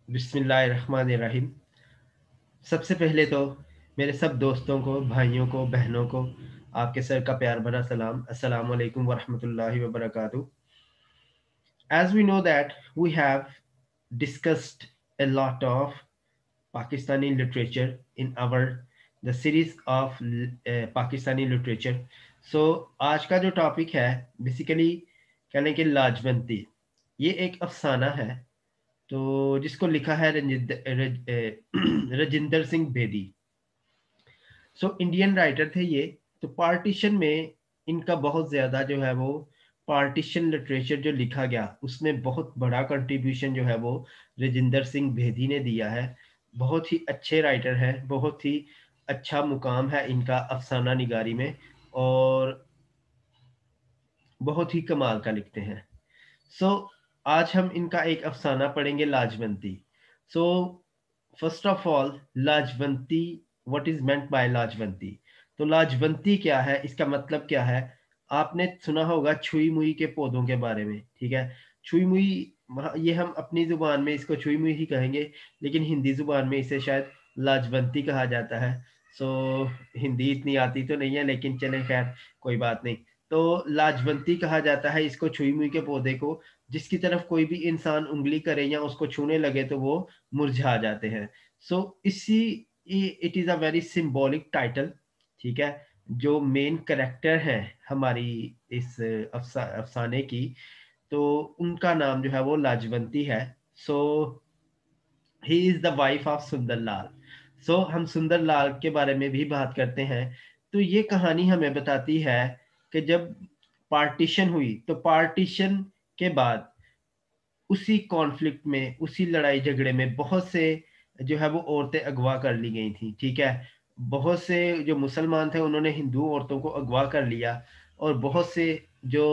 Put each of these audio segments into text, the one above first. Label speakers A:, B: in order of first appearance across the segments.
A: बिस्मिल्लाहिर्रहमानिर्रहीम। सबसे पहले तो मेरे सब दोस्तों को, भाइयों को, बहनों को आपके सर का प्यार भरा सलाम। अस्सलाम वालेकुम वरहमतुल्लाहि वबरकातुहू। As we know that we have discussed a lot of Pakistani literature in our the series of Pakistani literature. So आज का जो टॉपिक है बेसिकली कहने के लाजवंती, ये एक अफसाना है तो जिसको लिखा है Rajinder Singh Bedi. So Indian writer थे ये। तो पार्टीशन में इनका बहुत ज़्यादा जो है वो पार्टीशन लिटरेचर जो लिखा गया उसमें बहुत बड़ा कंट्रीब्यूशन जो है वो रजिंदर सिंह बेदी ने दिया है। बहुत ही अच्छे राइटर हैं, बहुत ही अच्छा मुकाम है इनका अफसाना निगारी में, और बहुत ही कमाल का लिखते हैं। सो आज हम इनका एक अफसाना पढ़ेंगे, Lajwanti. So first of all, Lajwanti, what is meant by Lajwanti? तो लाजवंती क्या है, इसका मतलब क्या है? आपने सुना होगा छुई मुई के पौधों के बारे में, ठीक है। छुई मुई, ये हम अपनी जुबान में इसको छुई मुई ही कहेंगे, लेकिन हिंदी जुबान में इसे शायद लाजवंती कहा जाता है। सो हिंदी इतनी आती तो नहीं है, लेकिन चले खैर, कोई बात नहीं। तो लाजवंती कहा जाता है इसको, छुई मुई के पौधे को, जिसकी तरफ कोई भी इंसान उंगली करे या उसको छूने लगे तो वो मुरझा जाते हैं। सो इसी, it is a very symbolic title, ठीक है। जो मेन करेक्टर है हमारी इस अफसाने की, तो उनका नाम जो है वो लाजवंती है। So he is the wife of Sundarlal. So हम सुंदरलाल के बारे में भी बात करते हैं। तो ये कहानी हमें बताती है कि जब पार्टीशन हुई, तो पार्टीशन के बाद उसी कॉन्फ्लिक्ट में, उसी लड़ाई झगड़े में बहुत से जो है वो औरतें अगवा कर ली गई थी, ठीक है। बहुत से जो मुसलमान थे उन्होंने हिंदू औरतों को अगवा कर लिया, और बहुत से जो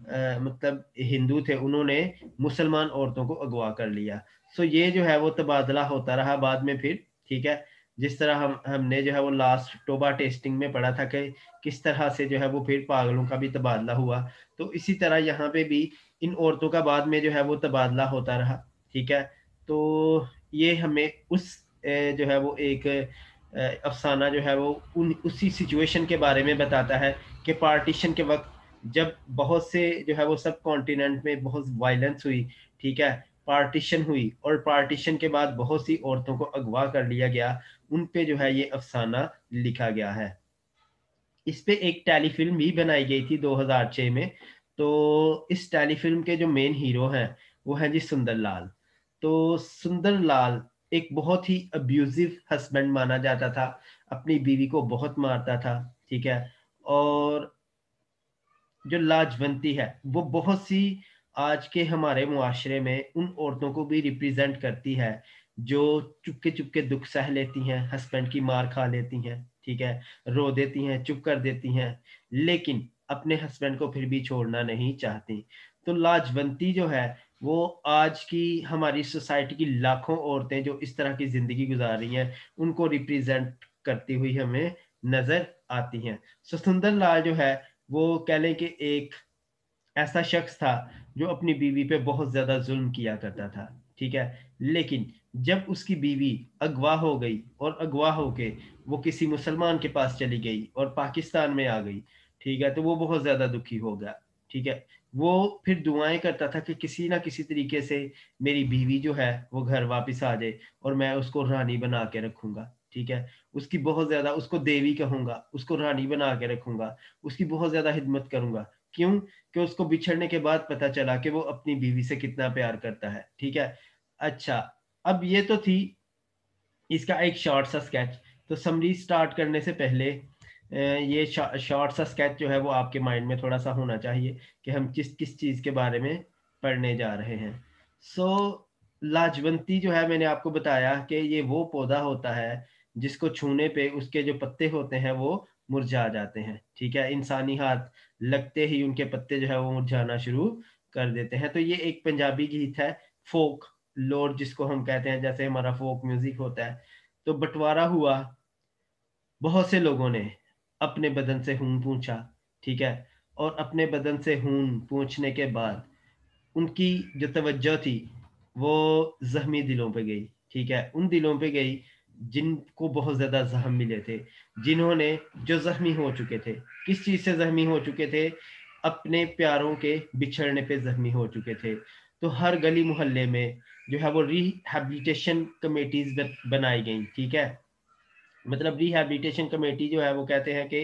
A: मतलब हिंदू थे उन्होंने मुसलमान औरतों को अगवा कर लिया। सो ये जो है वो तबादला होता रहा बाद में फिर, ठीक है। जिस तरह हमने जो है वो लास्ट टोबा टेस्टिंग में पढ़ा था कि किस तरह से जो है वो फिर पागलों का भी तबादला हुआ, तो इसी तरह यहाँ पे भी इन औरतों का बाद में जो है वो तबादला होता रहा, ठीक है। तो ये हमें उस जो है वो एक अफसाना जो है वो उसी सिचुएशन के बारे में बताता है कि पार्टीशन के वक्त जब बहुत से जो है वो सब कॉन्टिनेंट में बहुत वायलेंस हुई, ठीक है। पार्टीशन हुई और पार्टीशन के बाद बहुत सी औरतों को अगवा कर लिया गया, उन पे जो है ये अफसाना लिखा गया है। इस पे एक टेलीफिल्म भी बनाई गई थी 2006 में। तो इस टेलीफिल्म के जो मेन हीरो हैं वो है जी सुंदरलाल। तो सुंदरलाल एक बहुत ही अब्यूजिव हस्बैंड माना जाता था, अपनी बीवी को बहुत मारता था, ठीक है। और जो लाजवंती है वो बहुत सी आज के हमारे मुआशरे में उन औरतों को भी रिप्रेजेंट करती है जो चुपके चुपके दुख सह लेती हैं, हस्बैंड की मार खा लेती हैं, ठीक है, रो देती हैं, चुप कर देती हैं, लेकिन अपने हस्बैंड को फिर भी छोड़ना नहीं चाहती। तो लाजवंती जो है वो आज की हमारी सोसाइटी की लाखों औरतें जो इस तरह की जिंदगी गुजार रही हैं उनको रिप्रेजेंट करती हुई हमें नजर आती हैं। सो सुंदर लाल जो है वो कह लें कि एक ऐसा शख्स था जो अपनी बीवी पे बहुत ज्यादा जुल्म किया करता था, ठीक है। लेकिन जब उसकी बीवी अगवा हो गई और अगवा होके वो किसी मुसलमान के पास चली गई और पाकिस्तान में आ गई, ठीक है, तो वो बहुत ज्यादा दुखी हो गया, ठीक है। वो फिर दुआएं करता था कि किसी ना किसी तरीके से मेरी बीवी जो है वो घर वापस आ जाए और मैं उसको रानी बना के रखूंगा, ठीक है। उसकी बहुत ज्यादा, उसको देवी कहूंगा, उसको रानी बना के रखूंगा, उसकी बहुत ज्यादा हिदमत करूंगा। क्यों? कि उसको बिछड़ने के बाद पता चला कि वो अपनी बीवी से कितना प्यार करता है, ठीक है। अच्छा, अब ये तो थी इसका एक शॉर्ट सा स्केच। तो समरी स्टार्ट करने से पहले ये शॉर्ट सा स्केच जो है वो आपके माइंड में थोड़ा सा होना चाहिए कि हम किस किस चीज के बारे में पढ़ने जा रहे हैं। सो लाजवंती जो है, मैंने आपको बताया कि ये वो पौधा होता है जिसको छूने पे उसके जो पत्ते होते हैं वो मुरझा जाते हैं, ठीक है। इंसानी हाथ लगते ही उनके पत्ते जो है वो मुरझाना शुरू कर देते हैं। तो ये एक पंजाबी गीत है, फोक लोर जिसको हम कहते हैं, जैसे हमारा फोक म्यूजिक होता है। तो बंटवारा हुआ, बहुत से लोगों ने अपने बदन से खून पूंछा, ठीक है। और अपने बदन से खून पूंछने के बाद उनकी जो तवज्जो थी वो जख्मी दिलों पे गई, ठीक है, उन दिलों पे गई जिनको बहुत ज्यादा जख्म मिले थे, जिन्होंने, जो जख्मी हो चुके थे, किस चीज से जख्मी हो चुके थे, अपने प्यारों के बिछड़ने पे जख्मी हो चुके थे। तो हर गली मोहल्ले में जो है वो रिहैबिलिटेशन कमेटीज बनाई गई, ठीक है। मतलब रिहैबिलिटेशन कमेटी जो है वो कहते हैं कि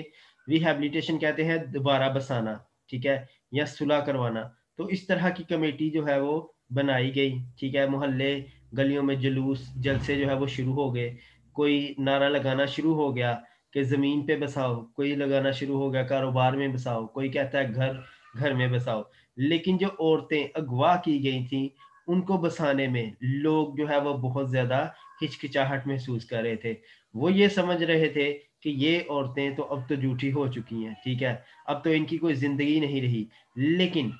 A: रिहैबिलिटेशन कहते हैं दोबारा बसाना, ठीक है, या सुलह करवाना। तो इस तरह की कमेटी जो है वो बनाई गई, ठीक है। मोहल्ले गलियों में जुलूस जलसे जो है वो शुरू हो गए, कोई नारा लगाना शुरू हो गया कि जमीन पे बसाओ, कोई लगाना शुरू हो गया कारोबार में बसाओ, कोई कहता है घर घर में बसाओ। लेकिन जो औरतें अगवा की गई थी उनको बसाने में लोग जो है वो बहुत ज्यादा हिचकिचाहट महसूस कर रहे थे। वो ये समझ रहे थे कि ये औरतें तो अब तो झूठी हो चुकी हैं, ठीक है, अब तो इनकी कोई जिंदगी नहीं रही। लेकिन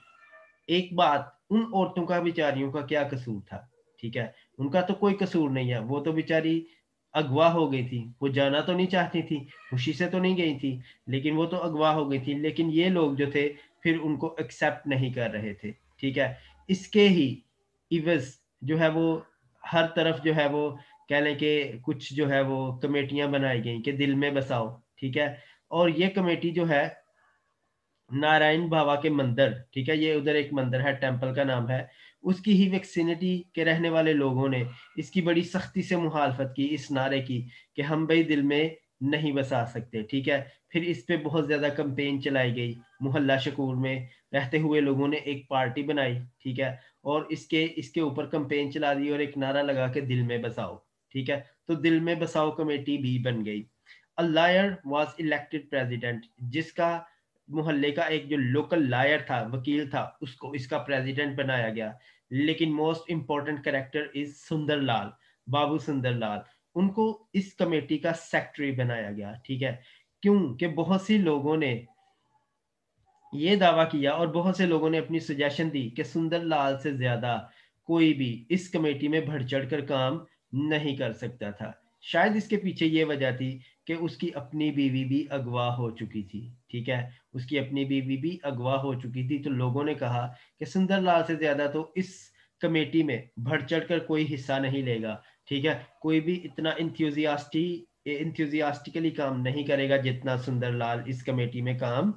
A: एक बात, उन औरतों का बेचारियों का क्या कसूर था, ठीक है, उनका तो कोई कसूर नहीं है, वो तो बेचारी अगवा हो गई थी, वो जाना तो नहीं चाहती थी, खुशी से तो नहीं गई थी, लेकिन वो तो अगवा हो गई थी। लेकिन ये लोग जो थे फिर उनको एक्सेप्ट नहीं कर रहे थे, ठीक है। इसके ही इवज जो है वो हर तरफ जो है वो कह लें कि कुछ जो है वो कमेटियां बनाई गई कि दिल में बसाओ, ठीक है। और ये कमेटी जो है नारायण बाबा के मंदिर, ठीक है, ये उधर एक मंदिर है, टेम्पल का नाम है, उसकी ही विक्सिनिटी के रहने वाले लोगों ने इसकी बड़ी सख्ती से मुखालफत की, इस नारे की कि हम भाई दिल में नहीं बसा सकते, ठीक है। फिर इस पे बहुत ज्यादा कंपेन चलाई गई, मोहल्ला शकूर में रहते हुए लोगों ने एक पार्टी बनाई, ठीक है, और इसके इसके ऊपर कंपेन चला दी और एक नारा लगा के दिल में बसाओ, ठीक है। तो दिल में बसाओ कमेटी भी बन गई। A liar was elected president, जिसका मोहल्ले का एक जो लोकल लायर था, वकील था, उसको इसका प्रेसिडेंट बनाया गया। लेकिन most important character is Sundarlal, Babu Sundarlal, उनको इस कमेटी का सेक्रेटरी बनाया गया, ठीक है। क्यों कि बहुत सी लोगों ने ये दावा किया और बहुत से लोगों ने अपनी सजेशन दी कि सुंदरलाल से ज्यादा कोई भी इस कमेटी में बढ़ चढ़ कर काम नहीं कर सकता था। शायद इसके पीछे ये वजह थी कि उसकी अपनी बीवी भी अगवा हो चुकी थी, ठीक है, उसकी अपनी बीवी भी अगवा हो चुकी थी। तो लोगों ने कहा कि सुंदरलाल से ज्यादा तो इस कमेटी में बढ़ चढ़ कर कोई हिस्सा नहीं लेगा, ठीक है, कोई भी इतना इंथ्यूजियास्टिकली काम नहीं करेगा जितना सुंदरलाल इस कमेटी में काम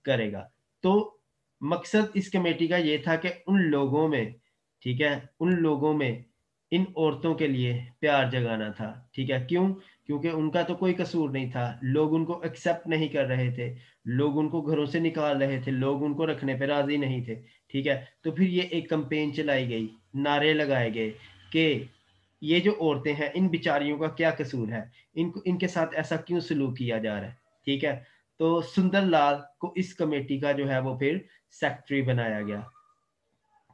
A: करेगा। तो मकसद इस कमेटी का ये था कि उन लोगों में, ठीक है, उन लोगों में इन औरतों के लिए प्यार जगाना था, ठीक है। क्यों? क्योंकि उनका तो कोई कसूर नहीं था, लोग उनको एक्सेप्ट नहीं कर रहे थे, लोग उनको घरों से निकाल रहे थे, लोग उनको रखने पे राजी नहीं थे, ठीक है। तो फिर ये एक कंपेन चलाई गई, नारे लगाए गए कि ये जो औरतें हैं इन बिचारियों का क्या कसूर है, इनको इनके साथ ऐसा क्यों सलूक किया जा रहा है, ठीक है। तो सुंदरलाल को इस कमेटी का जो है वो फिर सेक्रेटरी बनाया गया,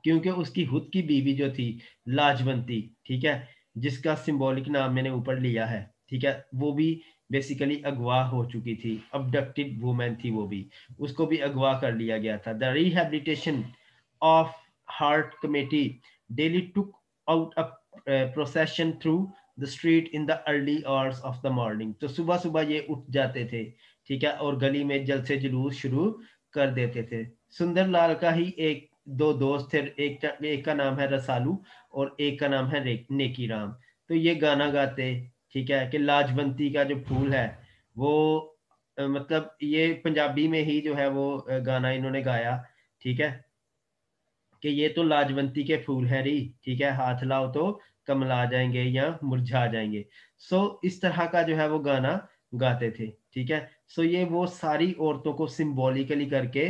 A: क्योंकि उसकी खुद की बीवी जो थी लाजवंती, ठीक है, जिसका सिंबॉलिक नाम मैंने ऊपर लिया है, ठीक है, वो भी बेसिकली अगवा हो चुकी थी, अबडक्टेड वुमेन थी वो भी, उसको भी अगवा कर लिया गया था। The rehabilitation of heart committee daily took out a procession through the street in the early hours of the morning. तो सुबह सुबह ये उठ जाते थे, ठीक है, और गली में जलसे जुलूस शुरू कर देते थे। सुंदरलाल का ही एक दो दोस्त थे, एक का नाम है रसालू और एक का नाम है नेकी राम। तो ये गाना गाते, ठीक है, कि लाजवंती का जो फूल है वो मतलब ये पंजाबी में ही जो है वो गाना इन्होंने गाया, ठीक है, कि ये तो लाजवंती के फूल है री, ठीक है, हाथ लाओ तो कमला जाएंगे या मुरझा जाएंगे। सो इस तरह का जो है वो गाना गाते थे, ठीक है। सो ये वो सारी औरतों को सिंबॉलिकली करके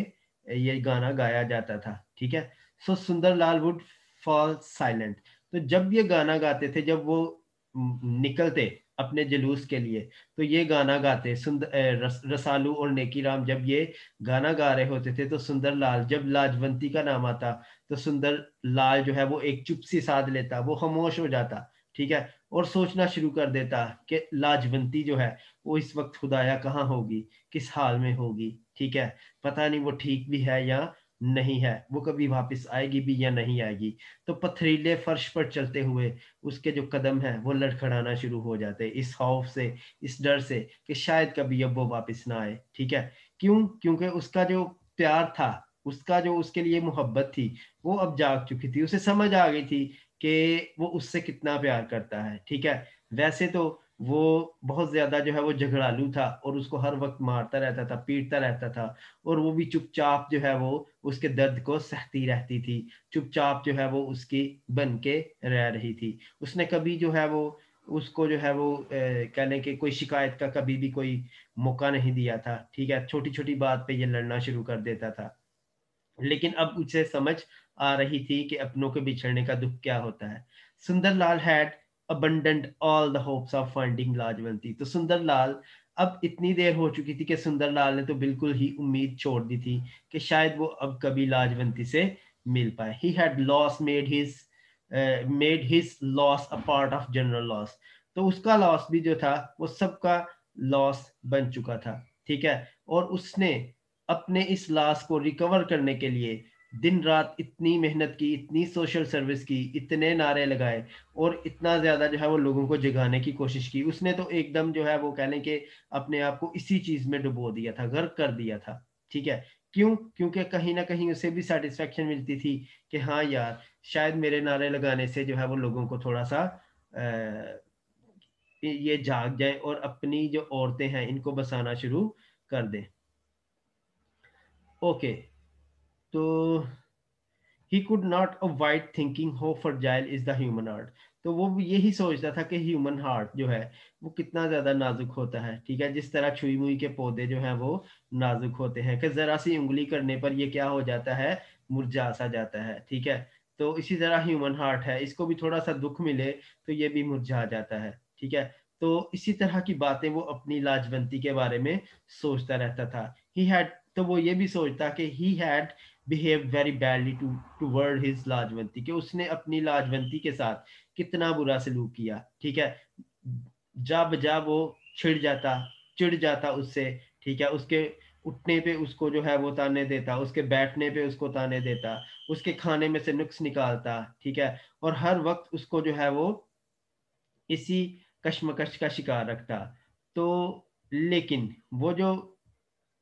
A: ये गाना गाया जाता था, ठीक है। सो सुंदरलाल वुड फॉल साइलेंट। तो जब ये गाना गाते थे, जब वो निकलते अपने जुलूस के लिए, तो ये गाना गाते रसालू और नेकी राम जब ये गाना गा रहे होते थे, तो सुंदरलाल जब लाजवंती का नाम आता तो सुंदर लाल जो है वो एक चुप सी साध लेता, वो खामोश हो जाता, ठीक है, और सोचना शुरू कर देता कि लाजवंती जो है वो इस वक्त खुदाया कहाँ होगी, किस हाल में होगी, ठीक है, पता नहीं वो ठीक भी है या नहीं है, वो कभी वापस आएगी भी या नहीं आएगी। तो पथरीले फर्श पर चलते हुए उसके जो कदम है वो लड़खड़ाना शुरू हो जाते, इस खौफ से, इस डर से कि शायद कभी अब वो वापस ना आए, ठीक है। क्यों? क्योंकि उसका जो प्यार था, उसका जो उसके लिए मोहब्बत थी, वो अब जाग चुकी थी, उसे समझ आ गई थी कि वो उससे कितना प्यार करता है, ठीक है। वैसे तो वो बहुत ज्यादा जो है वो झगड़ालू था और उसको हर वक्त मारता रहता था, पीटता रहता था, और वो भी चुपचाप जो है वो उसके दर्द को सहती रहती थी, चुपचाप जो है वो उसकी बन के रह रही थी। उसने कभी जो है वो उसको जो है वो कह लें कि कोई शिकायत का कभी भी कोई मौका नहीं दिया था, ठीक है। छोटी छोटी बात पे ये लड़ना शुरू कर देता था, लेकिन अब उसे समझ आ रही थी कि अपनों के बिछड़ने का दुख क्या होता है। Sundarlal had abandoned all the hopes of finding Lajwanti. तो सुंदरलाल, अब इतनी देर हो चुकी थी कि सुंदरलाल ने तो बिल्कुल ही उम्मीद छोड़ दी थी कि शायद वो अब कभी लाजवंती से मिल पाए। He had lost made his loss a part of general loss। तो उसका लॉस भी जो था वो सबका लॉस बन चुका था, ठीक है। और उसने अपने इस लॉस को रिकवर करने के लिए दिन रात इतनी मेहनत की, इतनी सोशल सर्विस की, इतने नारे लगाए और इतना ज्यादा जो है वो लोगों को जगाने की कोशिश की। उसने तो एकदम जो है वो कह लें कि अपने आप को इसी चीज में डुबो दिया था, गर्क कर दिया था, ठीक है। क्यों? क्योंकि कहीं ना कहीं उसे भी सेटिस्फेक्शन मिलती थी कि हाँ यार, शायद मेरे नारे लगाने से जो है वो लोगों को थोड़ा सा ये जाग जाए और अपनी जो औरतें हैं इनको बसाना शुरू कर दें। ओके, तो he could not avoid thinking how fragile is the human heart. तो वो भी यही सोचता था कि ह्यूमन हार्ट जो है वो कितना ज्यादा नाजुक होता है, ठीक है। जिस तरह छुई मुई के पौधे जो हैं वो नाजुक होते हैं कि जरा सी उंगली करने पर ये क्या हो जाता है, मुरझा सा जाता है, ठीक है। तो इसी तरह ह्यूमन हार्ट है, इसको भी थोड़ा सा दुख मिले तो ये भी मुरझा जाता है, ठीक है। तो इसी तरह की बातें वो अपनी लाजवंती के बारे में सोचता रहता था। ही हैड, तो वो ये भी सोचता कि he had behave very badly toward his Lajwanti, कि उसने अपनी लाजवंती के साथ कितना बुरा सलूक किया, ठीक है। जब जब वो चिढ़ जाता उससे, ठीक है। उसके उठने पे उसको जो है वो ताने देता, उसके बैठने पे उसको ताने देता, उसके खाने में से नुक्स निकालता, ठीक है। और हर वक्त उसको जो है वो इसी कश्मकश का शिकार रखता। तो लेकिन वो जो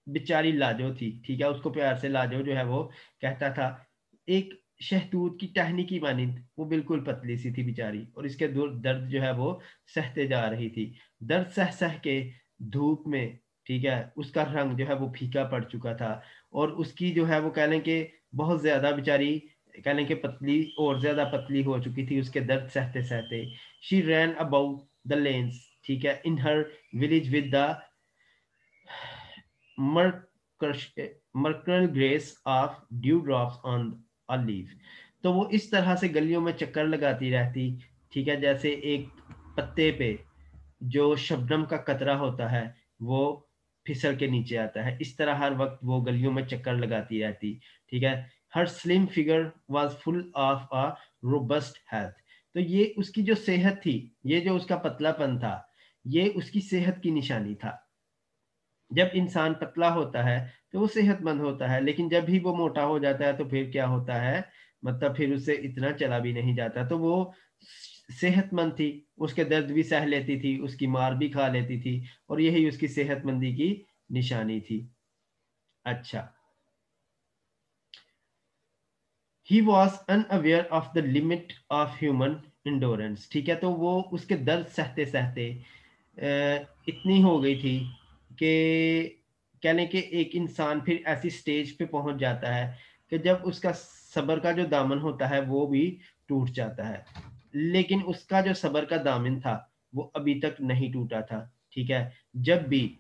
A: बेचारी लाजो थी, ठीक है, उसको प्यार से लाजो जो है वो कहता था, एक शहतूत की टहनी की मानिंद वो बिल्कुल पतली सी थी बेचारी, और इसके दर्द जो है वो सहते जा रही थी। दर्द सह सह के धूप में, ठीक है, उसका रंग जो है वो फीका पड़ चुका था, और उसकी जो है वो कह लें कि बहुत ज्यादा बेचारी, कह लें कि पतली, और ज्यादा पतली हो चुकी थी उसके दर्द सहते सहते। She ran about the lanes, ठीक है, in her village with the miracle grace of dew drops on a leaf. तो वो इस तरह से गलियों में चक्कर लगाती रहती, ठीक है, जैसे एक पत्ते पे जो शबनम का कतरा होता है वो फिसल के नीचे आता है, इस तरह हर वक्त वो गलियों में चक्कर लगाती रहती, ठीक है। Her slim figure was full of a robust health. तो ये उसकी जो सेहत थी, ये जो उसका पतलापन था, ये उसकी सेहत की निशानी था। जब इंसान पतला होता है तो वो सेहतमंद होता है, लेकिन जब भी वो मोटा हो जाता है तो फिर क्या होता है, मतलब फिर उससे इतना चला भी नहीं जाता। तो वो सेहतमंद थी, उसके दर्द भी सह लेती थी, उसकी मार भी खा लेती थी, और यही उसकी सेहतमंदी की निशानी थी। अच्छा, he was unaware of the limit of human endurance, ठीक है। तो वो उसके दर्द सहते सहते इतनी हो गई थी कि कहने के एक इंसान फिर ऐसी स्टेज पे पहुंच जाता है कि जब उसका सब्र का जो दामन होता है वो भी टूट जाता है। लेकिन उसका जो सब्र का दामन था वो अभी तक नहीं टूटा था, ठीक है। जब भी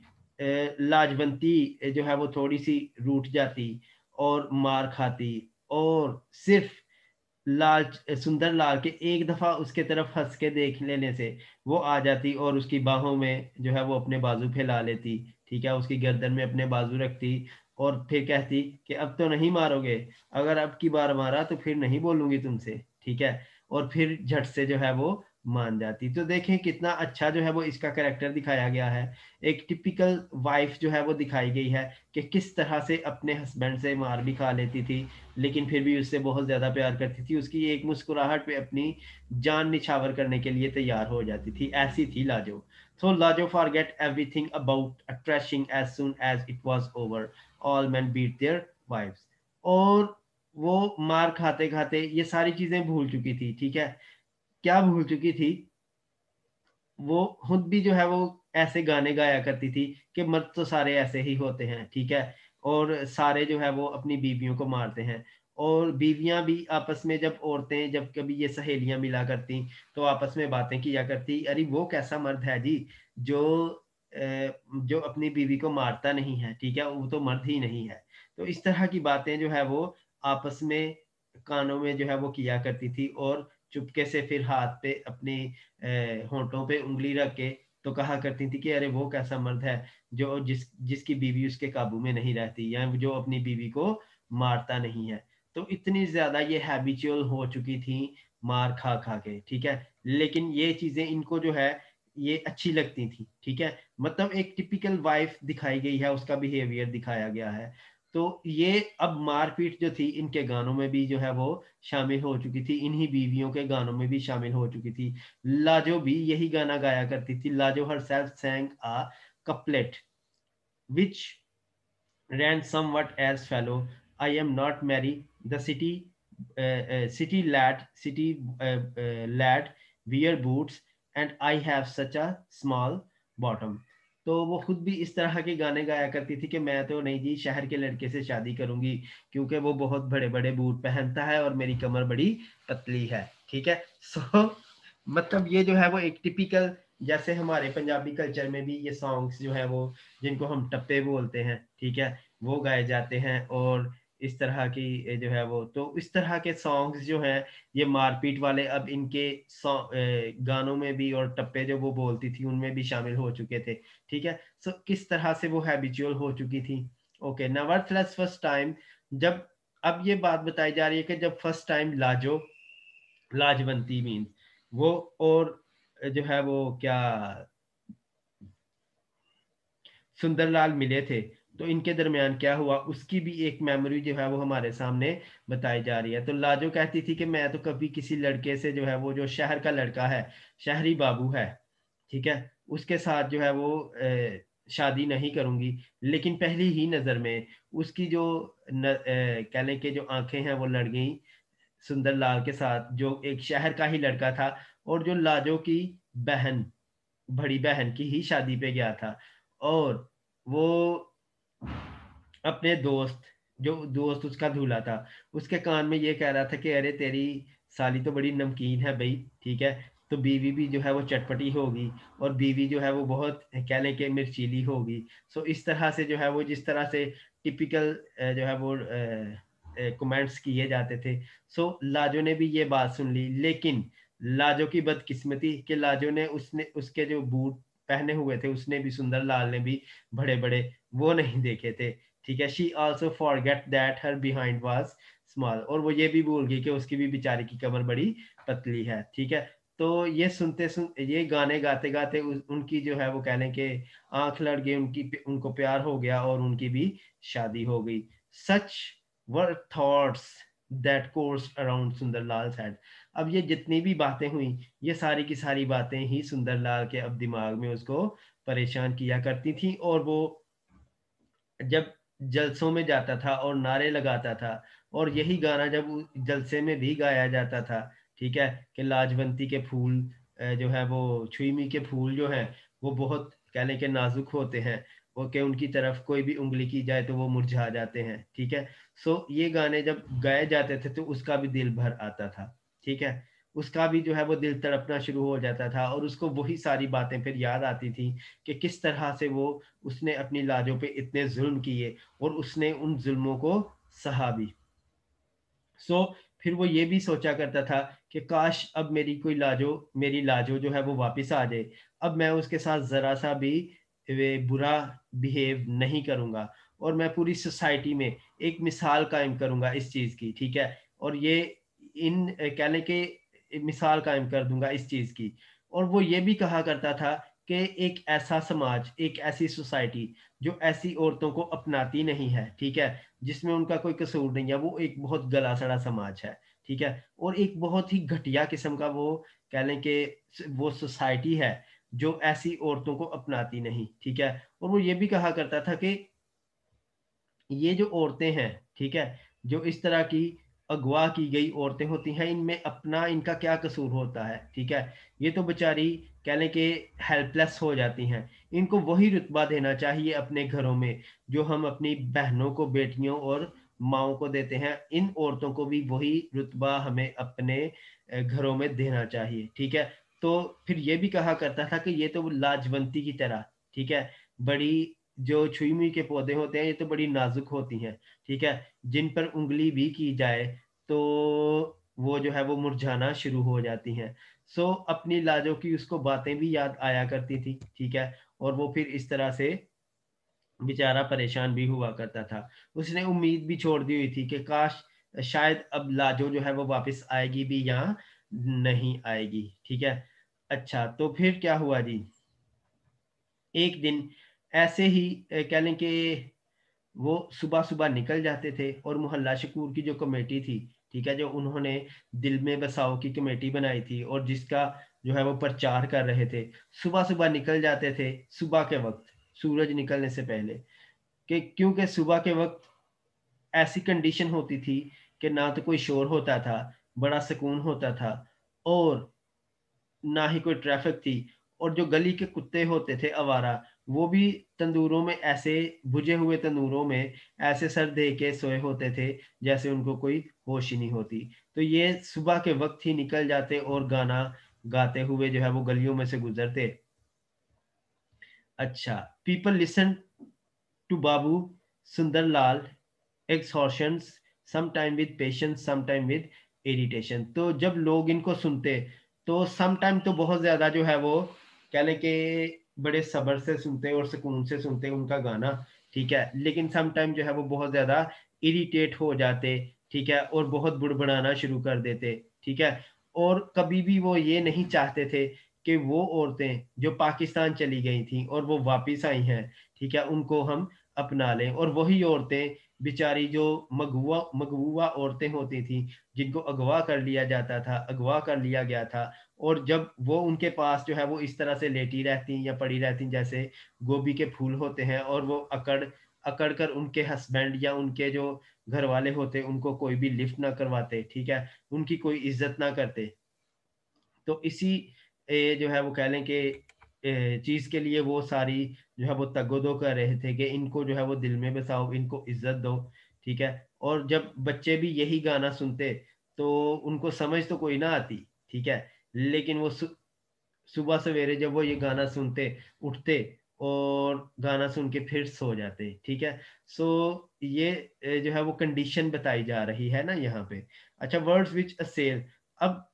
A: लाजवंती जो है वो थोड़ी सी रूठ जाती और मार खाती, और सिर्फ लाल सुंदर लाल के एक दफा उसके तरफ हंस के देख लेने से वो आ जाती और उसकी बाहों में जो है वो अपने बाजू फैला लेती, ठीक है, उसकी गर्दन में अपने बाजू रखती, और फिर कहती कि अब तो नहीं मारोगे, अगर अब की बार मारा तो फिर नहीं बोलूंगी तुमसे, ठीक है। और फिर झट से जो है वो मान जाती। तो देखें कितना अच्छा जो है वो इसका कैरेक्टर दिखाया गया है। एक टिपिकल वाइफ जो है वो दिखाई गई है कि किस तरह से अपने हस्बैंड से मार भी खा लेती थी, लेकिन फिर भी उससे बहुत ज्यादा प्यार करती थी, उसकी एक मुस्कुराहट पे अपनी जान निछावर करने के लिए तैयार हो जाती थी, ऐसी थी Lajo. So Lajo forget everything about a thrashing as soon as it was over. All men beat their wives. और वो मार खाते खाते ये सारी चीजें भूल चुकी थी, ठीक है। क्या भूल चुकी थी, वो खुद भी जो है वो ऐसे गाने गाया करती थी कि मर्द तो सारे ऐसे ही होते हैं, ठीक है। और सारे जो है वो अपनी बीवियों को मारते हैं। और बीवियां भी आपस में, जब औरतें, जब कभी ये सहेलियां मिला करती, तो आपस में बातें किया करती, अरे वो कैसा मर्द है जी जो जो अपनी बीवी को मारता नहीं है, ठीक है, वो तो मर्द ही नहीं है। तो इस तरह की बातें जो है वो आपस में कानों में जो है वो किया करती थी, और चुपके से फिर हाथ पे अपनी होंठों पे उंगली रख के तो कहा करती थी कि अरे वो कैसा मर्द है जो जिसकी बीवी उसके काबू में नहीं रहती, या जो अपनी बीवी को मारता नहीं है। तो इतनी ज्यादा ये हैबिचुअल हो चुकी थी मार खा खा के, ठीक है। लेकिन ये चीजें इनको जो है ये अच्छी लगती थी, ठीक है। मतलब एक टिपिकल वाइफ दिखाई गई है, उसका बिहेवियर दिखाया गया है। तो ये अब मारपीट जो थी इनके गानों में भी जो है वो शामिल हो चुकी थी, इन्हीं बीवियों के गानों में भी शामिल हो चुकी थी। लाजो भी यही गाना गाया करती थी। Lajo herself sang a couplet which ran somewhat as follow: I am not Mary, the city lad wear boots and I have such a small bottom। तो वो खुद भी इस तरह के गाने गाया करती थी कि मैं तो नहीं जी शहर के लड़के से शादी करूंगी, क्योंकि वो बहुत बड़े बड़े बूट पहनता है और मेरी कमर बड़ी पतली है, ठीक है। सो मतलब ये जो है वो एक टिपिकल, जैसे हमारे पंजाबी कल्चर में भी ये सॉन्ग्स जो है वो, जिनको हम टप्पे बोलते हैं, ठीक है, वो गाए जाते हैं। और इस तरह की जो है वो, तो इस तरह के सॉन्ग्स जो हैं ये मारपीट वाले अब इनके गानों में भी, और टप्पे जो वो बोलती थी उनमें भी शामिल हो चुके थे, ठीक है। सो किस तरह से वो हैबिचुअल हो चुकी थी। ओके, नेवरथलेस फर्स्ट टाइम, जब अब ये बात बताई जा रही है कि जब फर्स्ट टाइम लाजो, लाजवंती मीन वो, और जो है वो क्या, सुंदरलाल मिले थे, तो इनके दरमियान क्या हुआ उसकी भी एक मेमोरी जो है वो हमारे सामने बताई जा रही है। तो लाजो कहती थी कि मैं तो कभी किसी लड़के से जो है वो, जो शहर का लड़का है, शहरी बाबू है, ठीक है, उसके साथ जो है वो शादी नहीं करूंगी। लेकिन पहली ही नजर में उसकी जो कह लें कि जो आंखें हैं वो लड़ गई सुंदरलाल के साथ, जो एक शहर का ही लड़का था, और जो लाजो की बहन, बड़ी बहन की ही शादी पे गया था। और वो अपने दोस्त, जो दोस्त उसका दूल्हा था, उसके कान में ये कह रहा था कि अरे तेरी साली तो बड़ी नमकीन है भाई, ठीक है, तो बीवी भी जो है वो चटपटी होगी, और बीवी जो है वो बहुत कह लें कि मिर्चीली होगी। सो इस तरह से जो है वो, जिस तरह से टिपिकल जो है वो कमेंट्स किए जाते थे। सो लाजो ने भी ये बात सुन ली, लेकिन लाजो की बदकिस्मती कि लाजो ने, उसने उसके जो बूट पहने हुए थे, उसने भी, सुंदरलाल ने भी बड़े बड़े वो नहीं देखे थे, ठीक है। She also forget that her behind was small, और वो ये भी भूल गई कि उसकी भी बेचारी की कमर बड़ी पतली है, ठीक है। तो ये ये गाने गाते गाते उनकी जो है वो कह लें कि आंख लड़ गई उनकी, उनको प्यार हो गया और उनकी भी शादी हो गई। Such were thoughts that coursed around Sundarlal head. अब ये जितनी भी बातें हुई, ये सारी की सारी बातें ही सुंदरलाल के अब दिमाग में उसको परेशान किया करती थी। और वो जब जलसों में जाता था और नारे लगाता था, और यही गाना जब जलसे में भी गाया जाता था, ठीक है, कि लाजवंती के फूल जो है वो, छुईमी के फूल जो हैं वो बहुत कहने के नाजुक होते हैं, वो कि उनकी तरफ कोई भी उंगली की जाए तो वो मुरझा जाते हैं, ठीक है। सो ये गाने जब गाए जाते थे तो उसका भी दिल भर आता था, ठीक है, उसका भी जो है वो दिल तड़पना शुरू हो जाता था, और उसको वही सारी बातें फिर याद आती थी कि किस तरह से वो, उसने अपनी लाजों पे इतने जुल्म किए और उसने उन जुल्मों को सहा भी। सो फिर वो ये भी सोचा करता था कि काश अब मेरी लाजो जो है वो वापस आ जाए, अब मैं उसके साथ जरा सा भी वे बुरा बिहेव नहीं करूंगा, और मैं पूरी सोसाइटी में एक मिसाल कायम करूंगा इस चीज की, ठीक है। और ये इन कहने के मिसाल कायम कर दूंगा इस चीज की। और वो ये भी कहा करता था कि एक ऐसा समाज, एक ऐसी सोसाइटी जो ऐसी औरतों को अपनाती नहीं है, ठीक है, जिसमें उनका कोई कसूर नहीं है, वो एक बहुत गला सड़ा समाज है, ठीक है। और एक बहुत ही घटिया किस्म का वो कह लें कि वो सोसाइटी है जो ऐसी औरतों को अपनाती नहीं, ठीक है। और वो ये भी कहा करता था कि ये जो औरतें हैं, ठीक है, जो इस तरह की अगवा की गई औरतें होती हैं, इनमें अपना इनका क्या कसूर होता है, ठीक है? ये तो बेचारी कह लें कि हेल्पलेस हो जाती हैं। इनको वही रुतबा देना चाहिए अपने घरों में, जो हम अपनी बहनों को, बेटियों और माँओं को देते हैं। इन औरतों को भी वही रुतबा हमें अपने घरों में देना चाहिए, ठीक है? तो फिर ये भी कहा करता था कि ये तो लाजवंती की तरह, ठीक है? बड़ी जो छुई-मुई के पौधे होते हैं, ये तो बड़ी नाज़ुक होती हैं, ठीक है? जिन पर उँगली भी की जाए, तो वो जो है वो मुरझाना शुरू हो जाती हैं। सो अपनी लाजों की उसको बातें भी याद आया करती थी, ठीक है? और वो फिर इस तरह से बेचारा परेशान भी हुआ करता था। उसने उम्मीद भी छोड़ दी हुई थी कि काश शायद अब लाजो जो है वो वापस आएगी भी या नहीं आएगी, ठीक है? अच्छा, तो फिर क्या हुआ जी? एक दिन ऐसे ही कह लें कि वो सुबह-सुबह निकल जाते थे और मोहल्ला शकूर की जो कमेटी थी, ठीक है? जो उन्होंने दिल में बसाओ की कमेटी बनाई थी और जिसका जो है वो प्रचार कर रहे थे। सुबह-सुबह निकल जाते थे, सुबह के वक़्त, सूरज निकलने से पहले, कि क्योंकि सुबह के वक़्त ऐसी कंडीशन होती थी कि ना तो कोई शोर होता था, बड़ा सुकून होता था और ना ही कोई ट्रैफ़िक थी और जो गली के कुत्ते होते थे आवारा, वो भी तंदूरों में ऐसे बुझे हुए तंदूरों में ऐसे सर दे के सोए होते थे, जैसे उनको कोई होश ही नहीं होती। तो ये सुबह के वक़्त ही निकल जाते और गाना गाते हुए जो है वो गलियों में से गुज़रते। अच्छा, people listen to Babu Sundarlal extortions sometime with patience sometime with irritation। तो जब लोग इनको सुनते तो sometime तो बहुत ज्यादा जो है वो कह लें कि बड़े सब्र से सुनते और सुकून से सुनते उनका गाना, ठीक है, लेकिन sometime जो है वो बहुत ज्यादा इरिटेट हो जाते, ठीक है, और बहुत बुड़बड़ाना शुरू कर देते, ठीक है। और कभी भी वो ये नहीं चाहते थे कि वो औरतें जो पाकिस्तान चली गई थी और वो वापस आई हैं, ठीक है, उनको हम अपना लें। और वही औरतें बेचारी जो मगबूआ औरतें होती थीं, जिनको अगवा कर लिया जाता था, अगवा कर लिया गया था और जब वो उनके पास जो है वो इस तरह से लेटी रहती या पड़ी रहती जैसे गोभी के फूल होते हैं और वो अकड़ अकड़ कर उनके हस्बैंड या उनके जो घर वाले होते उनको कोई भी लिफ्ट ना करवाते, ठीक है? उनकी कोई इज़्ज़त ना करते। तो इसी जो है वो कह लें कि चीज़ के लिए वो सारी जो है वो तगोदो कर रहे थे कि इनको जो है वो दिल में बसाओ, इनको इज़्ज़त दो, ठीक है? और जब बच्चे भी यही गाना सुनते, तो उनको समझ तो कोई ना आती, ठीक है? लेकिन वो सुबह सवेरे जब वो ये गाना सुनते, उठते और गाना सुन के फिर सो जाते, ठीक है? सो ये जो है वो कंडीशन बताई जा रही है ना यहाँ पे। अच्छा, वर्ड्स व्हिच असेल, अब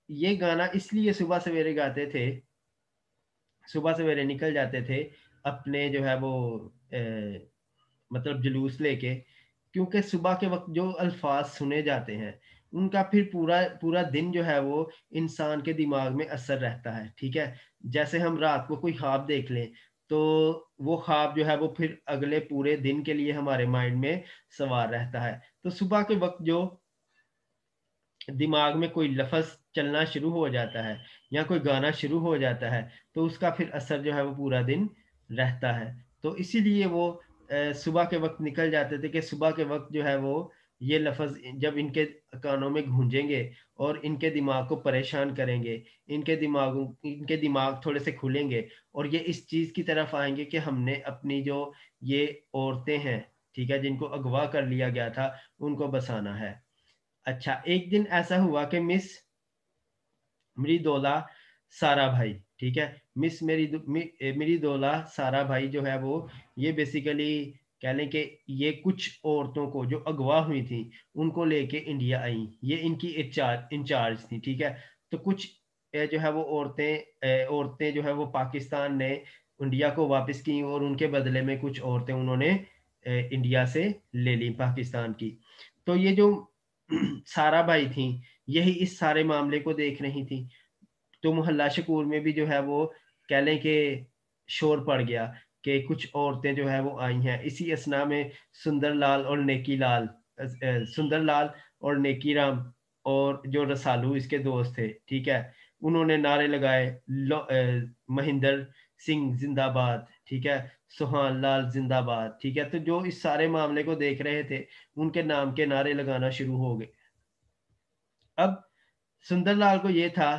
A: ये गाना इसलिए सुबह सवेरे गाते थे, सुबह सवेरे निकल जाते थे अपने जो है वो मतलब जुलूस लेके, क्योंकि सुबह के वक़्त जो अल्फ़ाज़ सुने जाते हैं, उनका फिर पूरा पूरा दिन जो है वो इंसान के दिमाग में असर रहता है, ठीक है? जैसे हम रात को कोई ख्वाब देख लें, तो वो ख्वाब जो है वो फिर अगले पूरे दिन के लिए हमारे माइंड में सवार रहता है। तो सुबह के वक़्त जो दिमाग में कोई लफ़्ज़ चलना शुरू हो जाता है या कोई गाना शुरू हो जाता है, तो उसका फिर असर जो है वो पूरा दिन रहता है। तो इसीलिए वो सुबह के वक़्त निकल जाते थे कि सुबह के वक़्त जो है वो ये लफ़्ज़ जब इनके कानों में गूंजेंगे और इनके दिमाग को परेशान करेंगे, इनके दिमाग थोड़े से खुलेंगे और ये इस चीज़ की तरफ आएँगे कि हमने अपनी जो ये औरतें हैं, ठीक है, जिनको अगवा कर लिया गया था, उनको बसाना है। अच्छा, एक दिन ऐसा हुआ कि मिस मृदोला साराभाई, ठीक है? मृदोला साराभाई जो है वो ये बेसिकली कह लें कि ये कुछ औरतों को जो अगवा हुई थी, उनको लेके इंडिया आईं। ये इनकी इंचार्ज थी, ठीक है? तो कुछ जो है वो औरतें जो है वो पाकिस्तान ने इंडिया को वापस की और उनके बदले में कुछ औरतें उन्होंने इंडिया से ले ली पाकिस्तान की। तो ये जो साराभाई थीं, यही इस सारे मामले को देख रही थी। तो मोहल्ला शकूर में भी जो है वो कह लें कि शोर पड़ गया कि कुछ औरतें जो है वो आई हैं। इसी असना में सुंदरलाल और नेकीराम और जो रसालू इसके दोस्त थे, ठीक है? उन्होंने नारे लगाए, महेंद्र सिंह जिंदाबाद, ठीक है? सुहान लाल जिंदाबाद, ठीक है। तो जो इस सारे मामले को देख रहे थे, उनके नाम के नारे लगाना शुरू हो गए। अब सुंदरलाल को ये था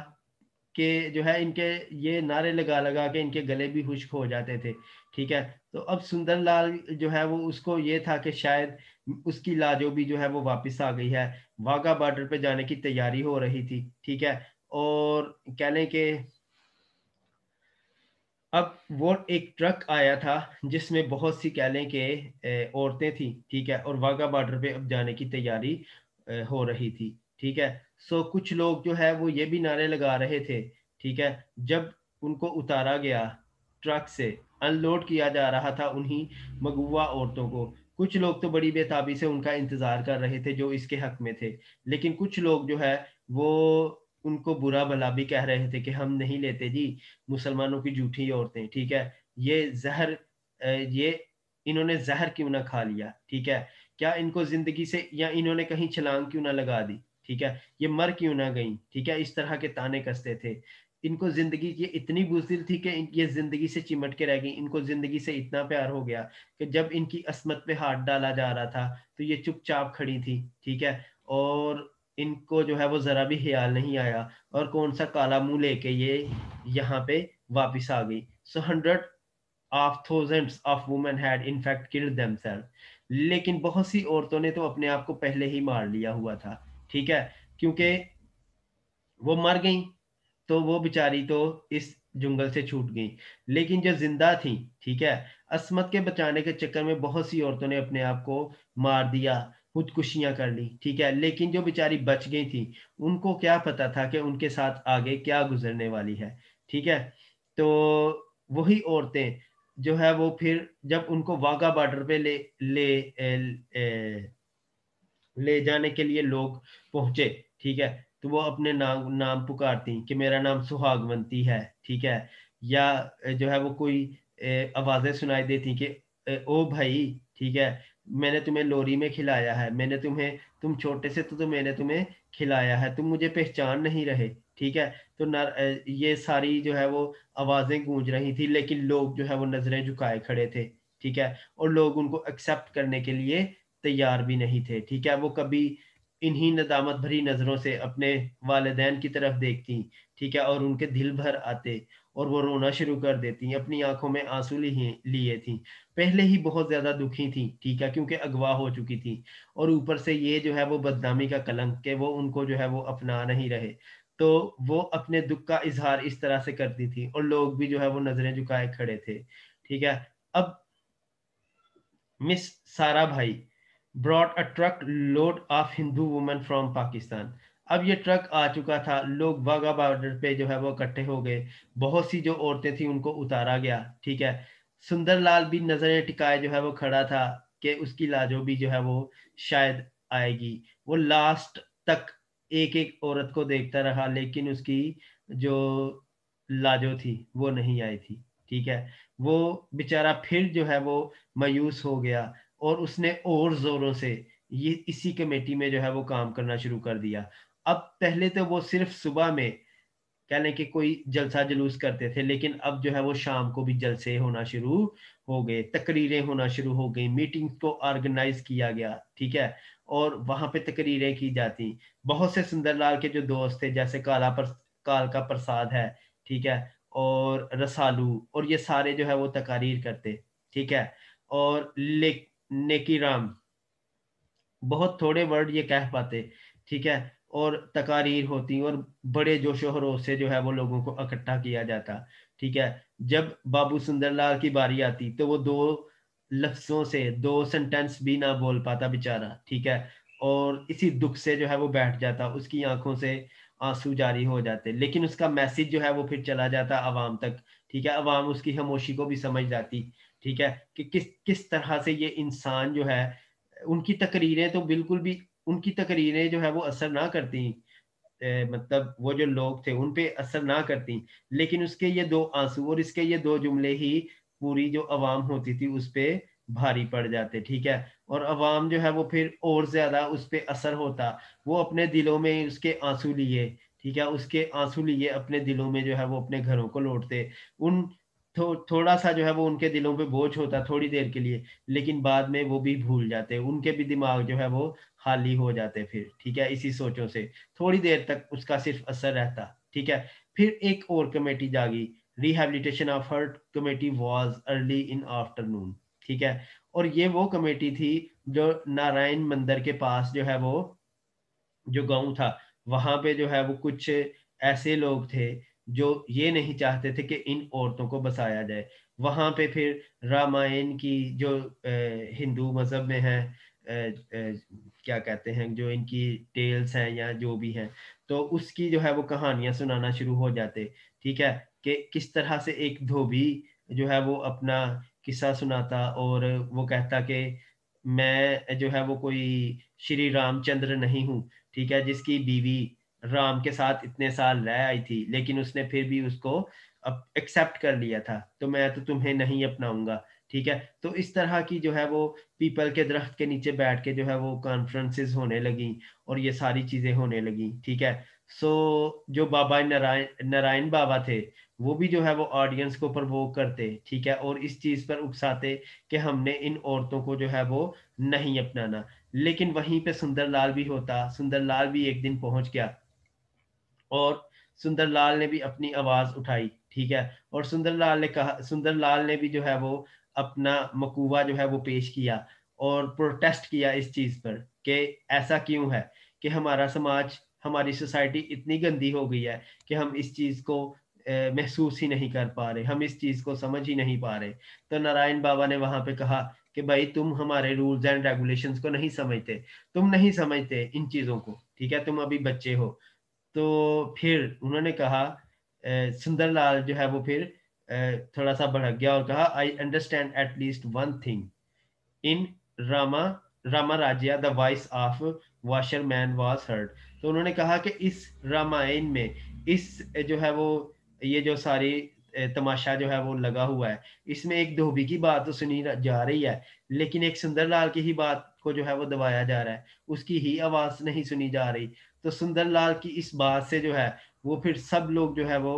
A: कि जो है इनके ये नारे लगा लगा के इनके गले भी खुश्क हो जाते थे, ठीक है। तो अब सुंदरलाल जो है वो उसको ये था कि शायद उसकी लाजो भी जो है वो वापस आ गई है, वाघा बॉर्डर पे जाने की तैयारी हो रही थी, ठीक है। और कह लें कि अब वो एक ट्रक आया था जिसमें बहुत सी कह लें कि औरतें थी, ठीक है, और वाघा बॉर्डर पे अब जाने की तैयारी हो रही थी, ठीक है। सो कुछ लोग जो है वो ये भी नारे लगा रहे थे, ठीक है। जब उनको उतारा गया ट्रक से, अनलोड किया जा रहा था उन्हीं मगुआ औरतों को, कुछ लोग तो बड़ी बेताबी से उनका इंतजार कर रहे थे जो इसके हक में थे, लेकिन कुछ लोग जो है वो उनको बुरा भला भी कह रहे थे कि हम नहीं लेते जी मुसलमानों की झूठी औरतें, ठीक है। ये जहर ये इन्होंने जहर क्यों ना खा लिया, ठीक है। क्या इनको जिंदगी से या इन्होंने कहीं छलांग क्यों ना लगा दी, ठीक है। ये मर क्यों ना गई, ठीक है। इस तरह के ताने कसते थे। इनको जिंदगी की इतनी बुज़दिल थी कि ये जिंदगी से चिमट के रह गई। इनको जिंदगी से इतना प्यार हो गया कि जब इनकी अस्मत पे हाथ डाला जा रहा था तो ये चुपचाप खड़ी थी, ठीक है। और इनको जो है वो जरा भी ख्याल नहीं आया और कौन सा काला मुंह लेके ये यहाँ पे वापस आ गई। So hundred of thousands of women had in fact killed themselves, लेकिन बहुत सी औरतों ने तो अपने आप को पहले ही मार लिया हुआ था, ठीक है। क्योंकि वो मर गई तो वो बेचारी तो इस जंगल से छूट गई, लेकिन जो जिंदा थी, ठीक है, अस्मत के बचाने के चक्कर में बहुत सी औरतों ने अपने आप को मार दिया, खुदकुशियां कर ली, ठीक है। लेकिन जो बेचारी बच गई थी, उनको क्या पता था कि उनके साथ आगे क्या गुजरने वाली है, ठीक है। तो वही औरतें जो है वो फिर जब उनको वाघा बॉर्डर पे ले जाने के लिए लोग पहुंचे, ठीक है। तो वो अपने नाम नाम पुकारती कि मेरा नाम सुहागवंती है, ठीक है। या जो है वो कोई आवाजें सुनाई देती कि ओ भाई, ठीक है, मैंने तुम्हें लोरी में खिलाया है, मैंने तुम्हें, तुम छोटे से तो मैंने तुम्हें खिलाया है, तुम मुझे पहचान नहीं रहे, ठीक है। तो ये सारी जो है वो आवाजें गूंज रही थी, लेकिन लोग जो है वो नजरें झुकाए खड़े थे, ठीक है। और लोग उनको एक्सेप्ट करने के लिए तैयार भी नहीं थे, ठीक है। वो कभी इन्हीं नदामत भरी नजरों से अपने वालिदैन की तरफ देखती, ठीक है, और उनके दिल भर आते और वो रोना शुरू कर देती, अपनी आंखों में आंसू लिए थी। पहले ही बहुत ज्यादा दुखी थी, ठीक है, क्योंकि अगवा हो चुकी थी, और ऊपर से ये जो है वो बदनामी का कलंक के वो उनको जो है वो अपना नहीं रहे। तो वो अपने दुख का इजहार इस तरह से करती थी और लोग भी जो है वो नजरें झुकाए खड़े थे, ठीक है। अब मिस सारा भाई brought a truck load of Hindu women from Pakistan. अब ये ट्रक आ चुका था, लोग वाघा बॉर्डर पे जो है वो इकट्ठे हो गए, बहुत सी जो औरतें थी उनको उतारा गया, ठीक है। सुंदरलाल भी नजरें टिकाए जो है वो खड़ा था कि उसकी लाजो भी जो है वो शायद आएगी। वो लास्ट तक एक एक औरत को देखता रहा, लेकिन उसकी जो लाजो थी वो नहीं आई थी, ठीक है। वो बेचारा फिर जो है वो मायूस हो गया और उसने और जोरों से ये इसी कमेटी में जो है वो काम करना शुरू कर दिया। अब पहले तो वो सिर्फ सुबह में कह लें कि कोई जलसा जुलूस करते थे, लेकिन अब जो है वो शाम को भी जलसे होना शुरू हो गए, तकरीरें होना शुरू हो गई, मीटिंग्स को ऑर्गेनाइज किया गया, ठीक है। और वहां पे तकरीरें की जाती। बहुत से सुंदरलाल के जो दोस्त थे, जैसे काल का प्रसाद है, ठीक है, और रसालू, और ये सारे जो है वो तकारीर करते, ठीक है। और नेकी राम बहुत थोड़े वर्ड ये कह पाते, ठीक है। और तकारीर होती और बड़े जोशो खरोश से जो है वो लोगों को इकट्ठा किया जाता, ठीक है। जब बाबू सुंदरलाल की बारी आती तो वो दो लफ्जों से दो सेंटेंस भी ना बोल पाता बेचारा, ठीक है। और इसी दुख से जो है वो बैठ जाता, उसकी आंखों से आंसू जारी हो जाते, लेकिन उसका मैसेज जो है वो फिर चला जाता आवाम तक, ठीक है। आवाम उसकी खामोशी को भी समझ जाती, ठीक है, कि किस किस तरह से ये इंसान जो है, उनकी तकरीरें तो बिल्कुल भी, उनकी तकरीरें जो है वो असर ना करती, मतलब वो जो लोग थे उन पे असर ना करती, लेकिन उसके ये दो आंसू और इसके ये दो जुमले ही पूरी जो अवाम होती थी उस पे भारी पड़ जाते, ठीक है। और अवाम जो है वो फिर और ज्यादा उस पे असर होता, वो अपने दिलों में उसके आंसू लिए, ठीक है, उसके आंसू लिए अपने दिलों में जो है वो अपने घरों को लौटते। उन थोड़ा सा जो है वो उनके दिलों पे बोझ होता थोड़ी देर के लिए, लेकिन बाद में वो भी भूल जाते, उनके भी दिमाग जो है वो खाली हो जाते फिर, ठीक है, इसी सोचों से थोड़ी देर तक उसका सिर्फ असर रहता, ठीक है। फिर एक और कमेटी जागी, rehabilitation of hurt committee was early in afternoon, ठीक है। और ये वो कमेटी थी जो नारायण मंदिर के पास जो है वो जो गांव था, वहां पे जो है वो कुछ ऐसे लोग थे जो ये नहीं चाहते थे कि इन औरतों को बसाया जाए। वहां पे फिर रामायण की जो हिंदू मजहब में है, क्या कहते हैं, जो इनकी टेल्स हैं या जो भी हैं, तो उसकी जो है वो कहानियां सुनाना शुरू हो जाते, ठीक है, कि किस तरह से एक धोबी जो है वो अपना किस्सा सुनाता और वो कहता कि मैं जो है वो कोई श्री रामचंद्र नहीं हूँ, ठीक है, जिसकी बीवी राम के साथ इतने साल रह आई थी, लेकिन उसने फिर भी उसको अब एक्सेप्ट कर लिया था, तो मैं तो तुम्हें नहीं अपनाऊंगा, ठीक है। तो इस तरह की जो है वो पीपल के दरख्त के नीचे बैठ के जो है वो कॉन्फ्रेंसेस होने लगी और ये सारी चीजें होने लगी, ठीक है। सो जो बाबा नारायण नारायण बाबा थे, वो भी जो है वो ऑडियंस को प्रवोक करते, ठीक है, और इस चीज पर उकसाते कि हमने इन औरतों को जो है वो नहीं अपनाना। लेकिन वहीं पे सुंदरलाल भी होता, सुंदरलाल भी एक दिन पहुंच गया और सुंदरलाल ने भी अपनी आवाज उठाई, ठीक है, और सुंदरलाल ने कहा, सुंदरलाल ने भी जो है वो अपना मकूवा जो है वो पेश किया और प्रोटेस्ट किया इस चीज पर कि ऐसा क्यों है कि हमारा समाज, हमारी सोसाइटी इतनी गंदी हो गई है कि हम इस चीज को महसूस ही नहीं कर पा रहे, हम इस चीज को समझ ही नहीं पा रहे। तो नारायण बाबा ने वहां पे कहा कि भाई तुम हमारे रूल्स एंड रेगुलेशंस को नहीं समझते, तुम नहीं समझते इन चीजों को, ठीक है, तुम अभी बच्चे हो। तो फिर उन्होंने कहा, सुंदरलाल जो है वो फिर थोड़ा सा भड़क गया और कहा, I understand at least one thing in Rama Rama Rajya the voice of washerman was heard. तो उन्होंने कहा कि इस रामायण में इस जो है वो ये जो सारी तमाशा जो है वो लगा हुआ है, इसमें एक धोबी की बात तो सुनी जा रही है, लेकिन एक सुंदरलाल की ही बात को जो है वो दबाया जा रहा है, उसकी ही आवाज नहीं सुनी जा रही। तो सुंदरलाल की इस बात से जो है वो फिर सब लोग जो है वो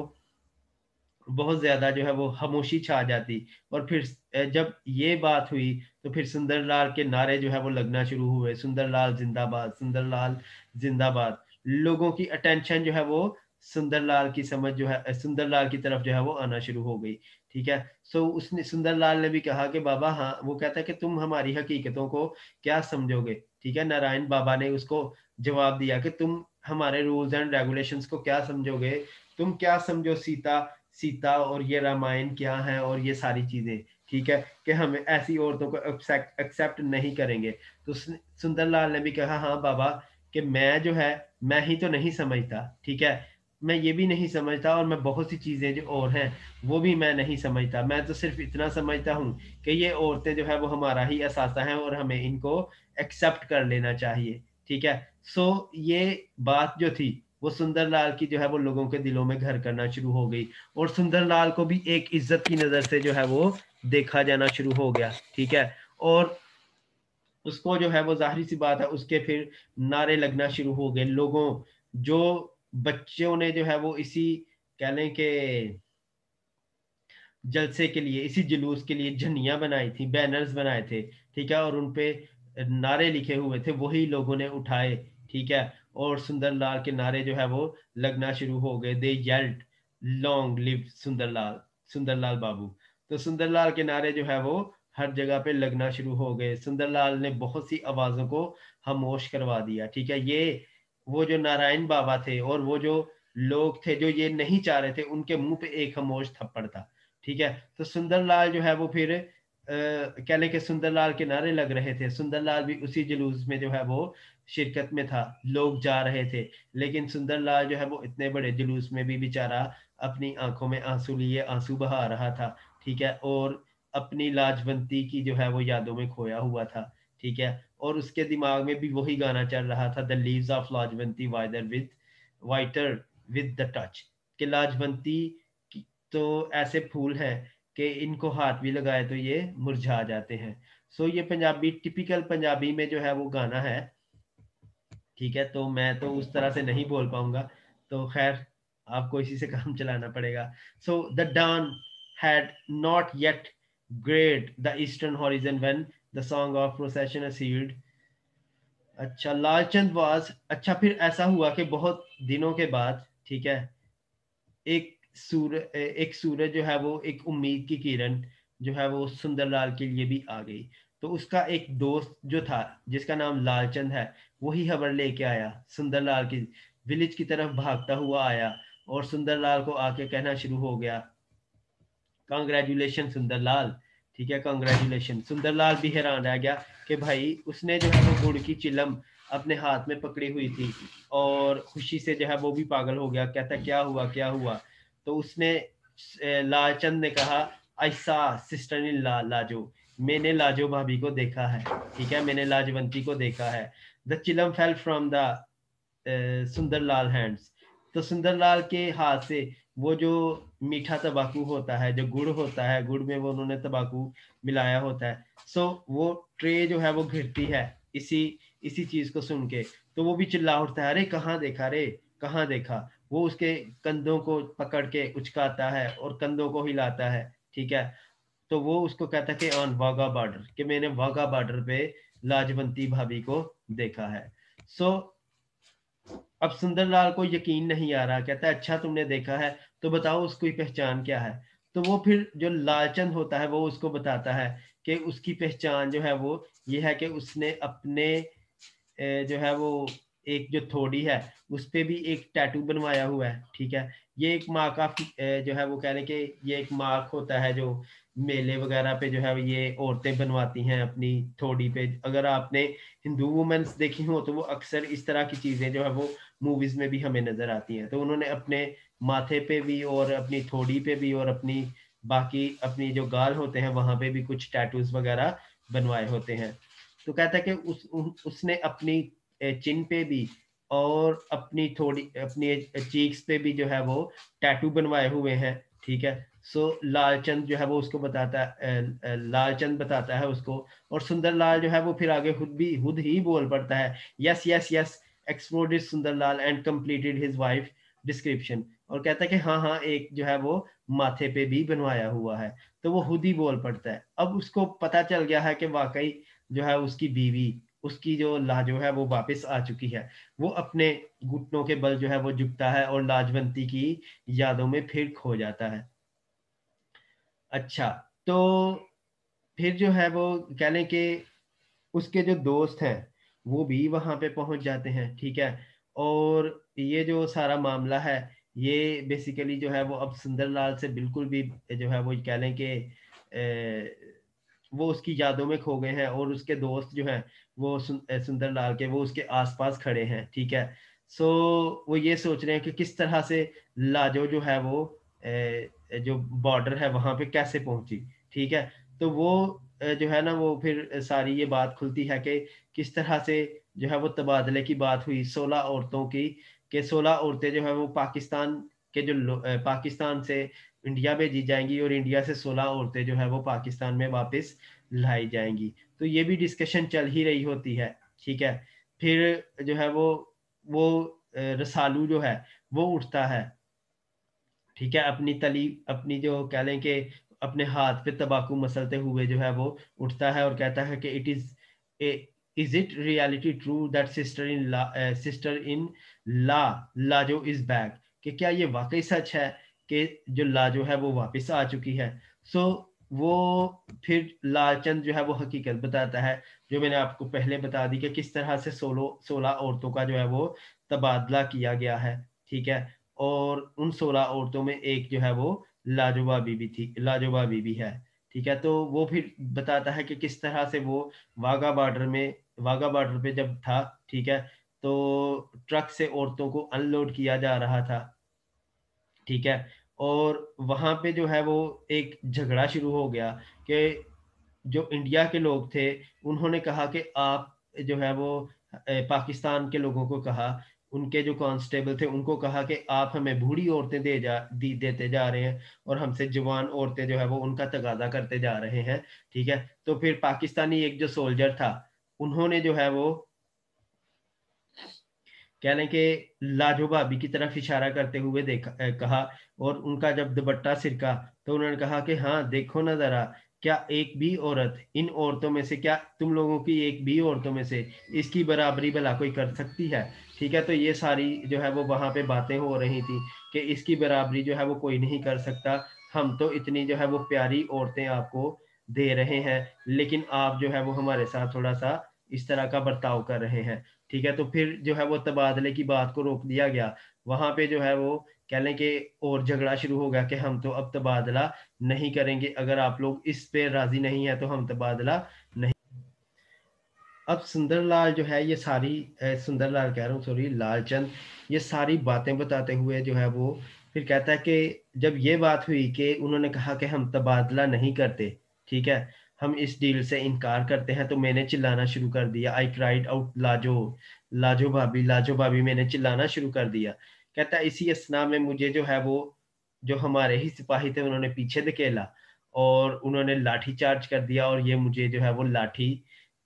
A: बहुत ज्यादा जो है वो खामोशी छा जाती। और फिर जब ये बात हुई तो फिर सुंदरलाल के नारे जो है वो लगना शुरू हुए, सुंदरलाल जिंदाबाद, सुंदरलाल जिंदाबाद। लोगों की अटेंशन जो है वो सुंदरलाल की समझ जो है सुंदरलाल की तरफ जो है वो आना शुरू हो गई, ठीक है। सो उसने सुंदरलाल ने भी कहा कि बाबा, हाँ, वो कहता है कि तुम हमारी हकीकतों को क्या समझोगे, ठीक है। नारायण बाबा ने उसको जवाब दिया कि तुम हमारे रूल्स एंड रेगुलेशंस को क्या समझोगे, तुम क्या समझो सीता सीता और ये रामायण क्या है और ये सारी चीजें, ठीक है, कि हम ऐसी औरतों को एक्सेप्ट नहीं करेंगे। तो सुंदरलाल ने भी कहा, हाँ बाबा, कि मैं जो है मैं ही तो नहीं समझता, ठीक है, मैं ये भी नहीं समझता और मैं बहुत सी चीजें जो और हैं वो भी मैं नहीं समझता, मैं तो सिर्फ इतना समझता हूँ कि ये औरतें जो है वो हमारा ही असासा है और हमें इनको एक्सेप्ट कर लेना चाहिए, ठीक है। सो ये बात जो थी वो सुंदरलाल की जो है वो लोगों के दिलों में घर करना शुरू हो गई और सुंदरलाल को भी एक इज्जत की नजर से जो है वो देखा जाना शुरू हो गया, ठीक है। और उसको जो है वो जाहिर सी बात है उसके फिर नारे लगना शुरू हो गए लोगों, जो बच्चों ने जो है वो इसी कह लें कि जलसे के लिए, इसी जुलूस के लिए झंडियां बनाई थी, बैनर्स बनाए थे, ठीक है, और उनपे नारे लिखे हुए थे, वही लोगों ने उठाए, ठीक है। और सुंदरलाल के नारे जो है वो लगना शुरू हो गए, they yelled long live Sundarlal, Sundarlal Babu. तो सुंदरलाल के नारे जो है वो हर जगह पे लगना शुरू हो गए, सुंदरलाल ने बहुत सी आवाजों को खामोश करवा दिया, ठीक है। ये वो जो नारायण बाबा थे और वो जो लोग थे जो ये नहीं चाह रहे थे, उनके मुंह पे एक खामोश थप्पड़ था, ठीक है। तो सुंदरलाल जो है वो फिर कह लें कि सुंदरलाल के नारे लग रहे थे, सुंदरलाल भी उसी जुलूस में जो है वो शिरकत में था, लोग जा रहे थे, लेकिन सुंदरलाल जो है वो इतने बड़े जुलूस में भी बेचारा अपनी आंखों में आंसू लिए आंसू बहा रहा था, ठीक है, और अपनी लाजवंती की जो है वो यादों में खोया हुआ था, ठीक है। और उसके दिमाग में भी वही गाना चल रहा था, the leaves of Lajwanti wither with wither with the touch, कि लाजवंती तो ऐसे फूल हैं कि इनको हाथ भी लगाए तो ये मुरझा जाते हैं। सो ये पंजाबी, टिपिकल पंजाबी में जो है वो गाना है, ठीक है। तो मैं तो उस तरह से नहीं बोल पाऊंगा, तो खैर आपको इसी से काम चलाना पड़ेगा। So the dawn had not yet grayed the eastern horizon when the song of procession assailed. अच्छा, लालचंद वाज, अच्छा फिर ऐसा हुआ कि बहुत दिनों के बाद, ठीक है, एक सूरज जो है वो, एक उम्मीद की किरण जो है वो सुंदरलाल के लिए भी आ गई। तो उसका एक दोस्त जो था जिसका नाम लालचंद है, वही खबर लेके आया सुंदरलाल की विलेज की तरफ भागता हुआ आया, और सुंदरलाल को आके कहना शुरू हो गया, कांग्रेचुलेशन सुंदरलाल, ठीक है, कांग्रेचुलेशन। सुंदरलाल भी हैरान रह गया कि भाई उसने जो है वो गुड़ की चिलम अपने हाथ में पकड़ी हुई थी, और खुशी से जो है वो भी पागल हो गया, कहता क्या हुआ क्या हुआ। तो उसने लालचंद ने कहा, ऐसा सिस्टर इन लाजो, मैंने लाजो भाभी को देखा है, ठीक है, मैंने लाजवंती को देखा है। The chillum fell from the Sundarlal hands, तो सुंदरलाल के हाथ से वो जो मीठा तंबाकू होता है, जो गुड़ होता है, गुड़ में वो उन्होंने तंबाकू मिलाया होता है, सो वो ट्रे जो है वो गिरती है इसी इसी चीज को सुन के। तो वो भी चिल्ला उठता है, अरे कहाँ देखा रे, कहाँ देखा। वो उसके कंधों को पकड़ के उचकाता है और कंधों को हिलाता है, ठीक है। तो वो उसको कहता है कि ऑन वाघा बॉर्डर, कि मैंने वाघा बॉर्डर पे लाजवंती भाभी को देखा है। सो अब सुंदरलाल को यकीन नहीं आ रहा, कहता है अच्छा तुमने देखा है, तो बताओ उसकी पहचान क्या है। तो वो फिर जो लालचंद होता है वो उसको बताता है कि उसकी पहचान जो है वो ये है कि उसने अपने जो है वो एक जो थोड़ी है उस पे भी एक टैटू बनवाया हुआ है, ठीक है। ये एक माँ का जो है वो कह रहे कि ये एक मार्क होता है जो मेले वगैरह पे जो है ये औरतें बनवाती हैं अपनी थोड़ी पे। अगर आपने हिंदू वुमेन्स देखी हो तो वो अक्सर इस तरह की चीजें जो है वो मूवीज में भी हमें नजर आती हैं। तो उन्होंने अपने माथे पे भी और अपनी थोड़ी पे भी और अपनी बाकी अपनी जो गाल होते हैं वहां पे भी कुछ टैटूज वगैरह बनवाए होते हैं। तो कहता है कि उसने अपनी चिन पे भी और अपनी थोड़ी अपनी चीक्स पे भी जो है वो टैटू बनवाए हुए हैं, ठीक है। सो लालचंद जो है वो उसको बताता है, लालचंद बताता है उसको, और सुंदरलाल जो है वो फिर आगे खुद ही बोल पड़ता है, yes yes yes exploded Sundarlal and completed his wife description. और कहता है कि हाँ हाँ, एक जो है वो माथे पे भी बनवाया हुआ है। तो वो खुद ही बोल पड़ता है। अब उसको पता चल गया है कि वाकई जो है उसकी बीवी, उसकी जो लाजो है वो वापस आ चुकी है। वो अपने घुटनों के बल जो है वो झुकता है और लाजवंती की यादों में फिर खो जाता है। अच्छा, तो फिर जो है वो कह लें कि उसके जो दोस्त हैं वो भी वहां पे पहुंच जाते हैं, ठीक है। और ये जो सारा मामला है ये बेसिकली जो है वो अब सुंदरलाल से बिल्कुल भी जो है वो कह लें कि वो उसकी यादों में खो गए हैं, और उसके दोस्त जो हैं वो सुंदरलाल के वो उसके आसपास खड़े हैं, ठीक है। सो वो ये सोच रहे हैं कि किस तरह से लाजो जो है वो जो बॉर्डर है वहां पे कैसे पहुंची, ठीक है। तो वो जो है ना वो फिर सारी ये बात खुलती है कि किस तरह से जो है वो तबादले की बात हुई 16 औरतों की, कि 16 औरतें जो है वो पाकिस्तान के जो पाकिस्तान से इंडिया भेजी जाएंगी, और इंडिया से 16 औरतें जो है वो पाकिस्तान में वापस लाई जाएंगी। तो ये भी डिस्कशन चल ही रही होती है, ठीक है। फिर जो है वो रसालू जो है वो उठता है, ठीक है, अपनी तली अपनी जो कह लें कि अपने हाथ पे तंबाकू मसलते हुए जो है वो उठता है और कहता है कि is it reality true that sister in law Lajo is back, कि क्या ये वाकई सच है कि जो लाजो है वो वापस आ चुकी है। सो वो फिर लालचंद जो है वो हकीकत बताता है, जो मैंने आपको पहले बता दी कि किस तरह से 16 औरतों का जो है वो तबादला किया गया है, ठीक है। और उन 16 औरतों में एक जो है वो लाजोबा बीबी थी, लाजोबा बीबी है, ठीक है। तो वो फिर बताता है कि किस तरह से वो वाघा बॉर्डर में वाघा बॉर्डर पे जब था, ठीक है, तो ट्रक से औरतों को अनलोड किया जा रहा था, ठीक है। और वहां पे जो है वो एक झगड़ा शुरू हो गया कि जो इंडिया के लोग थे उन्होंने कहा कि आप जो है वो पाकिस्तान के लोगों को कहा, उनके जो कांस्टेबल थे उनको कहा कि आप हमें बूढ़ी औरतें देते जा रहे हैं, और हमसे जवान औरतें जो है वो उनका तगादा करते जा रहे हैं, ठीक है। तो फिर पाकिस्तानी एक जो सोल्जर था उन्होंने जो है वो कहने के लाजो भाभी की तरफ इशारा करते हुए कहा, और उनका जब दुपट्टा सिरका तो उन्होंने कहा कि हाँ देखो ना जरा, क्या एक भी औरत इन औरतों में से, क्या तुम लोगों की एक भी औरतों में से इसकी बराबरी भला कोई कर सकती है? ठीक है, तो ये सारी जो है वो वहां पे बातें हो रही थी कि इसकी बराबरी जो है वो कोई नहीं कर सकता, हम तो इतनी जो है वो प्यारी औरतें आपको दे रहे हैं, लेकिन आप जो है वो हमारे साथ थोड़ा सा इस तरह का बर्ताव कर रहे हैं। ठीक है, तो फिर जो है वो तबादले की बात को रोक दिया गया। वहां पे जो है वो कह लें कि और झगड़ा शुरू हो गया कि हम तो अब तबादला नहीं करेंगे, अगर आप लोग इस पे राजी नहीं है तो हम तबादला नहीं। अब सुंदरलाल जो है ये सारी सुंदरलाल कह रहा हूँ, सॉरी, लालचंद, ये सारी बातें बताते हुए जो है वो फिर कहता है कि जब ये बात हुई कि उन्होंने कहा कि हम तबादला नहीं करते, ठीक है, हम इस डील से इनकार करते हैं, तो मैंने चिल्लाना शुरू कर दिया। I cried out, Lajo, Lajo भाभी, लाजो भाभी, मैंने चिल्लाना शुरू कर दिया। कहता है इसी असना में मुझे जो है वो, जो हमारे ही सिपाही थे, उन्होंने पीछे धकेला और उन्होंने लाठी चार्ज कर दिया, और ये मुझे जो है वो लाठी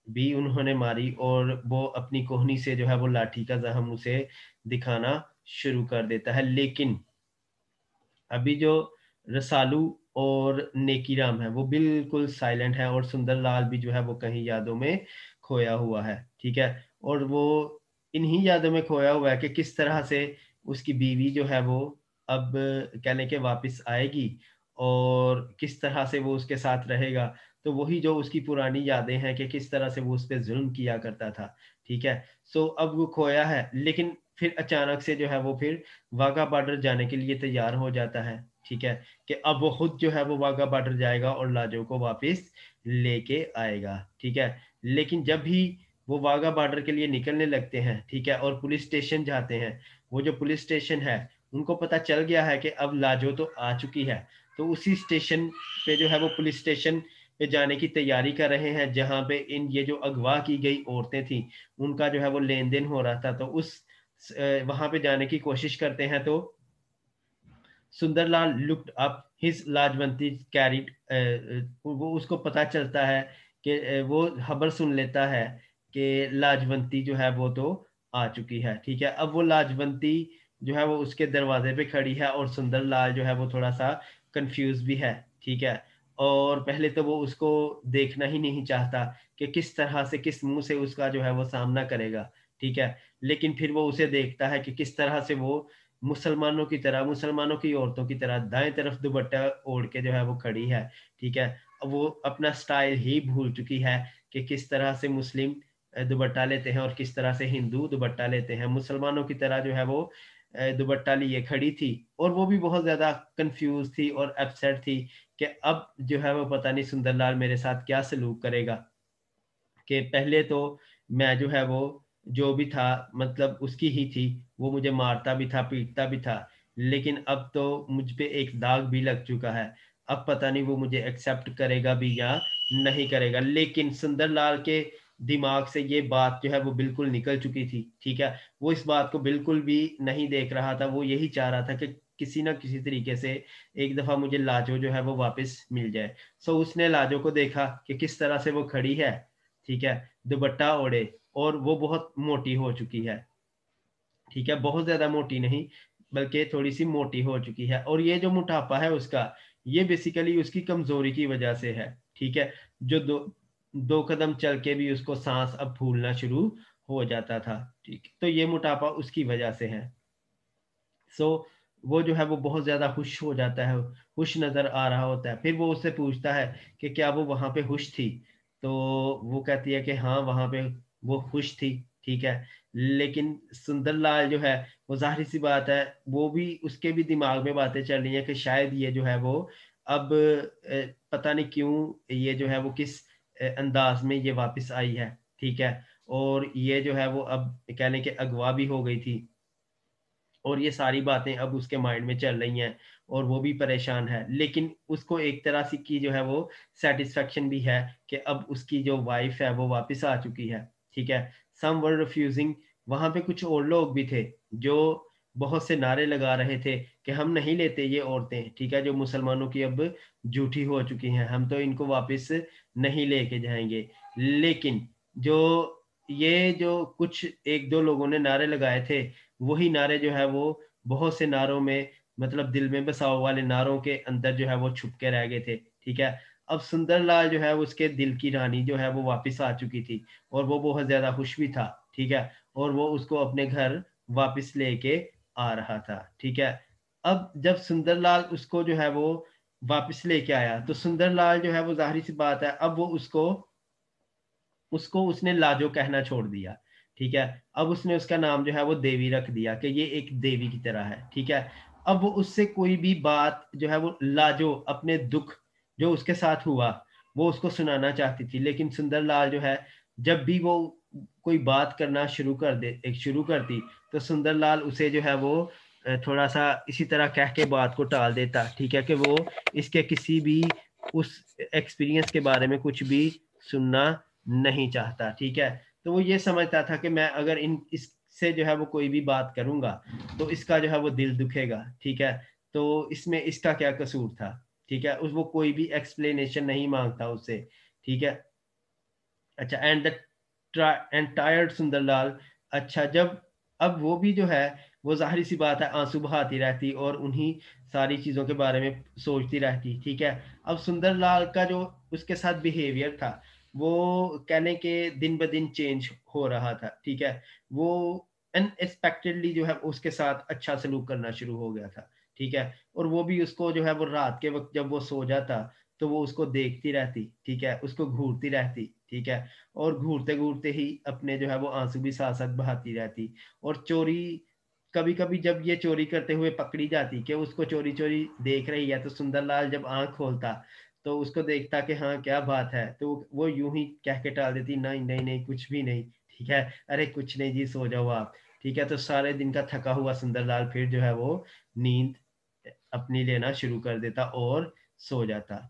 A: भी उन्होंने मारी, और वो अपनी कोहनी से जो है वो लाठी का जख्म उसे दिखाना शुरू कर देता है। लेकिन अभी जो रसालू और नेकीराम है वो बिल्कुल साइलेंट है, और सुंदरलाल भी जो है वो कहीं यादों में खोया हुआ है। ठीक है, और वो इन्हीं यादों में खोया हुआ है कि किस तरह से उसकी बीवी जो है वो अब कहने के वापस आएगी, और किस तरह से वो उसके साथ रहेगा। तो वही जो उसकी पुरानी यादें हैं कि किस तरह से वो उस पर जुल्म किया करता था। ठीक है, सो अब वो खोया है, लेकिन फिर अचानक से जो है वो फिर वाघा बॉर्डर जाने के लिए तैयार हो जाता है। ठीक है, कि अब वो खुद जो है वो वाघा बॉर्डर जाएगा और लाजो को वापस लेके आएगा। ठीक है, लेकिन जब भी वो वाघा बॉर्डर के लिए निकलने लगते हैं, ठीक है, और पुलिस स्टेशन जाते हैं, वो जो पुलिस स्टेशन है, उनको पता चल गया है कि अब लाजो तो आ चुकी है। तो उसी स्टेशन पे जो है वो पुलिस स्टेशन पे जाने की तैयारी कर रहे हैं, जहां पे इन ये जो अगवा की गई औरतें थी उनका जो है वो लेन देन हो रहा था। तो उस वहां पे जाने की कोशिश करते हैं, तो सुंदरलाल लुक्ड अप, हिज लाजवंती कैरिड, वो उसको पता चलता है कि वो खबर सुन लेता है कि लाजवंती जो है वो तो आ चुकी है। ठीक है, अब वो लाजवंती जो है वो उसके दरवाजे पे खड़ी है, और सुंदरलाल जो है वो थोड़ा सा कंफ्यूज भी है। ठीक है, और पहले तो वो उसको देखना ही नहीं चाहता कि किस तरह से, किस मुंह से उसका जो है वो सामना करेगा। ठीक है, लेकिन फिर वो उसे देखता है कि किस तरह से वो मुसलमानों की तरह, मुसलमानों की औरतों की तरह दाएं तरफ दुपट्टा ओढ़ के जो है वो खड़ी है। ठीक है, अब वो अपना स्टाइल ही भूल चुकी है कि किस तरह से मुस्लिम दुपट्टा लेते हैं और किस तरह से हिंदू दुपट्टा लेते हैं। मुसलमानों की तरह जो है वो दुपट्टा लिए खड़ी थी, और वो भी बहुत ज्यादा कंफ्यूज थी और अपसेट थी कि अब जो है वो पता नहीं सुंदरलाल मेरे साथ क्या सलूक करेगा। कि पहले तो मैं जो है वो जो भी था मतलब उसकी ही थी, वो मुझे मारता भी था, पीटता भी था, लेकिन अब तो मुझ पे एक दाग भी लग चुका है। अब पता नहीं वो मुझे एक्सेप्ट करेगा भी या नहीं करेगा। लेकिन सुंदरलाल के दिमाग से ये बात जो है वो बिल्कुल निकल चुकी थी। ठीक है, वो इस बात को बिल्कुल भी नहीं देख रहा था, वो यही चाह रहा था कि किसी ना किसी तरीके से एक दफा मुझे लाजो जो है वो वापस मिल जाए। सो उसने लाजो को देखा कि किस तरह से वो खड़ी है, ठीक है, दुपट्टा ओढ़े, और वो बहुत मोटी हो चुकी है। ठीक है, बहुत ज्यादा मोटी नहीं, बल्कि थोड़ी सी मोटी हो चुकी है, और ये जो मोटापा है उसका, ये बेसिकली उसकी कमजोरी की वजह से है। ठीक है, जो दो दो कदम चल के भी उसको सांस अब फूलना शुरू हो जाता था। ठीक, तो ये मोटापा उसकी वजह से है। सो वो जो है वो बहुत ज्यादा खुश हो जाता है, खुश नजर आ रहा होता है। फिर वो उससे पूछता है कि क्या वो वहां पे खुश थी? तो वो कहती है कि हाँ वहां पे वो खुश थी। ठीक है, लेकिन सुंदरलाल जो है, वो जाहिर सी बात है, वो भी, उसके भी दिमाग में बातें चल रही है कि शायद ये जो है वो अब पता नहीं क्यों ये जो है वो किस अंदाज में ये वापस आई है। ठीक है, और ये जो है वो अब कहने के अगवा भी हो गई थी, और ये सारी बातें अब उसके माइंड में चल रही हैं, और वो भी परेशान है। लेकिन उसको एक तरह से की जो है वो सेटिस्फेक्शन भी है कि अब उसकी जो वाइफ है वो वापस आ चुकी है। ठीक है, सम वर रिफ्यूजिंग, वहां पे कुछ और लोग भी थे जो बहुत से नारे लगा रहे थे कि हम नहीं लेते ये औरतें, ठीक है, जो मुसलमानों की अब झूठी हो चुकी हैं, हम तो इनको वापस नहीं लेके जाएंगे। लेकिन जो ये जो कुछ एक दो लोगों ने नारे लगाए थे, वही नारे जो है वो बहुत से नारों में, मतलब दिल में बसाव वाले नारों के अंदर जो है वो छुप के रह गए थे, ठीक है। अब सुंदरलाल जो है उसके दिल की रानी जो है वो वापस आ चुकी थी, और वो बहुत ज्यादा खुश भी था, ठीक है। और वो उसको अपने घर वापस लेके आ रहा था, ठीक है। अब जब सुंदरलाल उसको जो है वो वापस लेके आया, तो सुंदरलाल जो है वो, जाहिर सी बात है, अब वो उसको उसको उसने लाजो कहना छोड़ दिया, ठीक है। अब उसने उसका नाम जो है वो देवी रख दिया, कि ये एक देवी की तरह है, ठीक है। अब वो उससे कोई भी बात जो है वो लाजो अपने दुख जो उसके साथ हुआ वो उसको सुनाना चाहती थी, लेकिन सुंदरलाल जो है, जब भी वो कोई बात करना शुरू करती, तो सुंदरलाल उसे जो है वो थोड़ा सा इसी तरह कह के बात को टाल देता, ठीक है, कि वो इसके किसी भी उस एक्सपीरियंस के बारे में कुछ भी सुनना नहीं चाहता, ठीक है। तो वो ये समझता था कि मैं अगर इन इससे जो है वो कोई भी बात करूंगा, तो इसका जो है वो दिल दुखेगा, ठीक है। तो इसमें इसका क्या कसूर था, ठीक है। उस वो कोई भी एक्सप्लेनेशन नहीं मांगता उससे, ठीक है। अच्छा, एंड टायर्ड सुंदरलाल। अच्छा, जब अब वो भी जो है वो, जाहिर सी बात है, आंसू बहाती रहती और उन्हीं सारी चीजों के बारे में सोचती रहती, ठीक है। अब सुंदरलाल का जो उसके साथ बिहेवियर था, वो कहने के दिन ब दिन चेंज हो रहा था, ठीक है। वो अनएक्सपेक्टेडली जो है उसके साथ अच्छा सलूक करना शुरू हो गया था, ठीक है। और वो भी उसको जो है वो रात के वक्त जब वो सो जाता, तो वो उसको देखती रहती, ठीक है, उसको घूरती रहती, ठीक है। और घूरते घूरते ही अपने जो है वो आंसू भी साथ साथ बहाती रहती। और चोरी, कभी कभी जब ये चोरी करते हुए पकड़ी जाती, कि उसको चोरी चोरी देख रही है, तो सुंदरलाल जब आंख खोलता, तो उसको देखता कि हाँ क्या बात है, तो वो यूं ही कह के टाल देती, नहीं नहीं नहीं, कुछ भी नहीं, ठीक है, अरे कुछ नहीं जी, सो जाओ आप, ठीक है। तो सारे दिन का थका हुआ सुंदरलाल फिर जो है वो नींद अपनी लेना शुरू कर देता और सो जाता।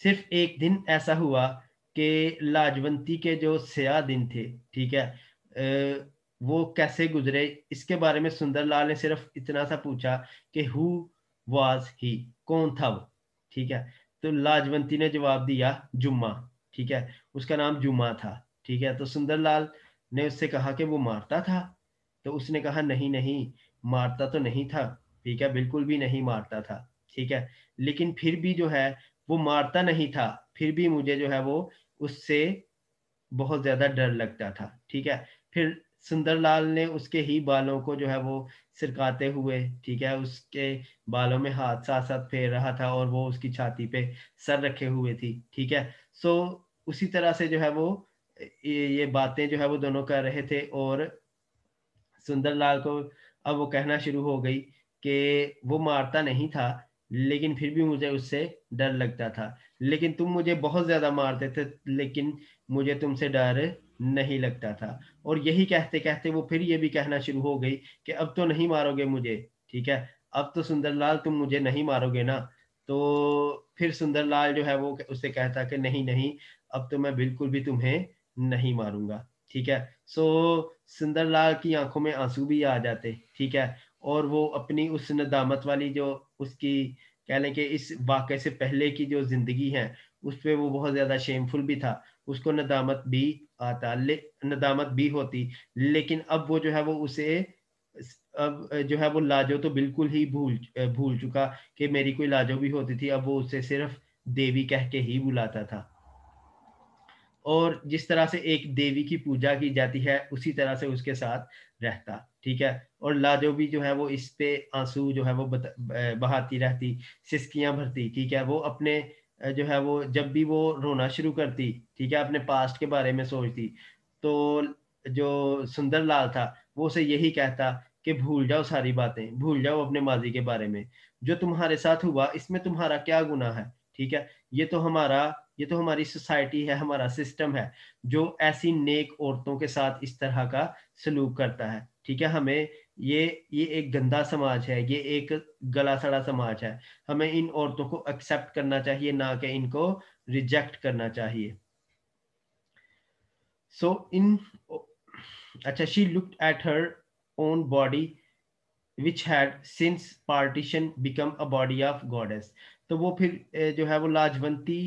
A: सिर्फ एक दिन ऐसा हुआ कि लाजवंती के जो स्याह दिन थे, ठीक है, वो कैसे गुजरे, इसके बारे में सुंदरलाल ने सिर्फ इतना सा पूछा कि हु वाज ही, कौन था वो, ठीक है। तो लाजवंती ने जवाब दिया, जुम्मा, ठीक है, उसका नाम जुम्मा था, ठीक है। तो सुंदरलाल ने उससे कहा कि वो मारता था, तो उसने कहा, नहीं नहीं, मारता तो नहीं था, ठीक है, बिल्कुल भी नहीं मारता था, ठीक है। लेकिन फिर भी जो है वो मारता नहीं था, फिर भी मुझे जो है वो उससे बहुत ज्यादा डर लगता था, ठीक है। फिर सुंदरलाल ने उसके ही बालों को जो है वो सिरकाते हुए, ठीक है, उसके बालों में हाथ साथ साथ फेर रहा था, और वो उसकी छाती पे सर रखे हुए थी, ठीक है। सो उसी तरह से जो है वो ये बातें जो है वो दोनों कर रहे थे। और सुंदरलाल को अब वो कहना शुरू हो गई कि वो मारता नहीं था, लेकिन फिर भी मुझे उससे डर लगता था, लेकिन तुम मुझे बहुत ज्यादा मारते थे, लेकिन मुझे तुमसे डर नहीं लगता था। और यही कहते कहते वो फिर ये भी कहना शुरू हो गई कि अब तो नहीं मारोगे मुझे, ठीक है, अब तो सुंदरलाल तुम मुझे नहीं मारोगे ना। तो फिर सुंदरलाल जो है वो उससे कहता कि नहीं नहीं, अब तो मैं बिल्कुल भी तुम्हें नहीं मारूंगा, ठीक है। सो सुंदरलाल की आंखों में आंसू भी आ जाते, ठीक है। और वो अपनी उस नदामत वाली जो उसकी, कह लें कि इस वाक़े से पहले की जो जिंदगी है, उस पे वो बहुत ज्यादा शेमफुल भी था, उसको नदामत भी नदामत भी होती। लेकिन अब वो जो है वो उसे, अब जो है वो लाजो तो बिल्कुल ही भूल चुका कि मेरी कोई लाजो भी होती थी। अब वो उसे सिर्फ देवी कह के ही बुलाता था। और जिस तरह से एक देवी की पूजा की जाती है, उसी तरह से उसके साथ रहता, ठीक है। और लाजो भी जो है वो इस पे आंसू जो है वो बहाती रहती, सिसकियां भरती, ठीक है। वो अपने जो है वो जब भी वो रोना शुरू करती, ठीक है, अपने पास्ट के बारे में सोचती, तो जो सुंदरलाल था वो उसे यही कहता कि भूल जाओ सारी बातें, भूल जाओ अपने माजी के बारे में, जो तुम्हारे साथ हुआ इसमें तुम्हारा क्या गुनाह है, ठीक है। ये तो हमारा ये तो हमारी सोसाइटी है, हमारा सिस्टम है, जो ऐसी नेक औरतों के साथ इस तरह का सलूक करता है, ठीक है। हमें ये एक गंदा समाज है, ये एक गला सड़ा समाज है। हमें इन औरतों को एक्सेप्ट करना चाहिए, ना कि इनको रिजेक्ट करना चाहिए। सो इन अच्छा, she looked at her own body which had since partition become a body of goddess। तो वो फिर जो है वो लाजवंती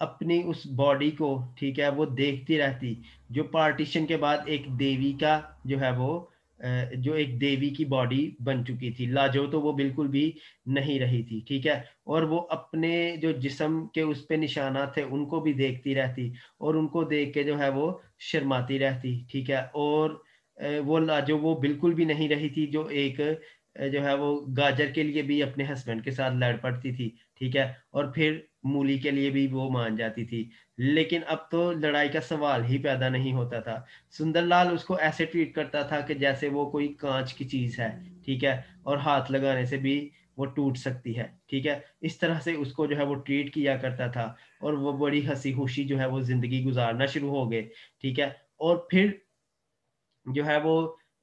A: अपनी उस बॉडी को, ठीक है, वो देखती रहती, जो पार्टीशन के बाद एक देवी का जो है वो जो एक देवी की बॉडी बन चुकी थी। लाजो तो वो बिल्कुल भी नहीं रही थी, ठीक है? और वो अपने जो जिस्म के उस पे निशानात थे, उनको भी देखती रहती और उनको देख के जो है वो शर्माती रहती, ठीक है? और वो लाजो वो बिल्कुल भी नहीं रही थी, जो एक जो है वो गाजर के लिए भी अपने हस्बैंड के साथ लड़ पड़ती थी, ठीक है? और फिर मूली के लिए भी वो मान जाती थी। लेकिन अब तो लड़ाई का सवाल ही पैदा नहीं होता था। सुंदरलाल उसको ऐसे ट्रीट करता था कि जैसे वो कोई काँच की चीज़ है, ठीक है? और हाथ लगाने से भी वो टूट सकती है, ठीक है? इस तरह से उसको जो है वो ट्रीट किया करता था और वो बड़ी हँसी-खुशी जो है वो ज़िंदगी गुज़ारना शुरू हो गए, ठीक है? और फिर जो है वो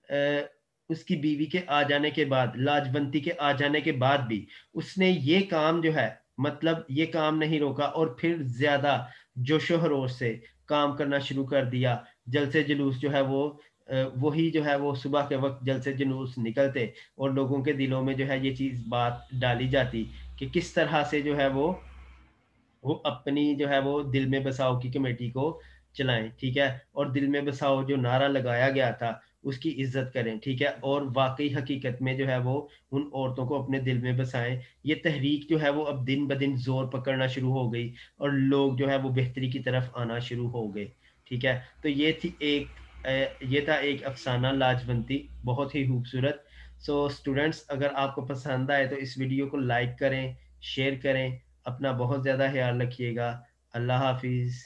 A: अ, उसकी बीवी के आ जाने के बाद, लाजवंती के आ जाने के बाद भी उसने ये काम जो है, मतलब ये काम नहीं रोका और फिर ज़्यादा जोशो-खरोश से काम करना शुरू कर दिया। जलसे-जुलूस जो है वो वही जो है वो सुबह के वक़्त जलसे-जुलूस निकलते और लोगों के दिलों में जो है ये चीज़ बात डाली जाती कि किस तरह से जो है वो अपनी जो है वो दिल में बसाओ की कमेटी को चलाएँ, ठीक है? और दिल में बसाओ जो नारा लगाया गया था, उसकी इज़्ज़त करें, ठीक है? और वाक़ई हकीकत में जो है वो उन औरतों को अपने दिल में बसाएँ। ये तहरीक जो है वो अब दिन-ब-दिन ज़ोर पकड़ना शुरू हो गई और लोग जो है वो बेहतरी की तरफ आना शुरू हो गए, ठीक है? तो ये था एक अफ़साना लाजवंती, बहुत ही खूबसूरत। सो स्टूडेंट्स, अगर आपको पसंद आए तो इस वीडियो को लाइक करें, शेयर करें, अपना बहुत ज़्यादा ख़्याल रखिएगा। अल्लाह हाफ़िज़।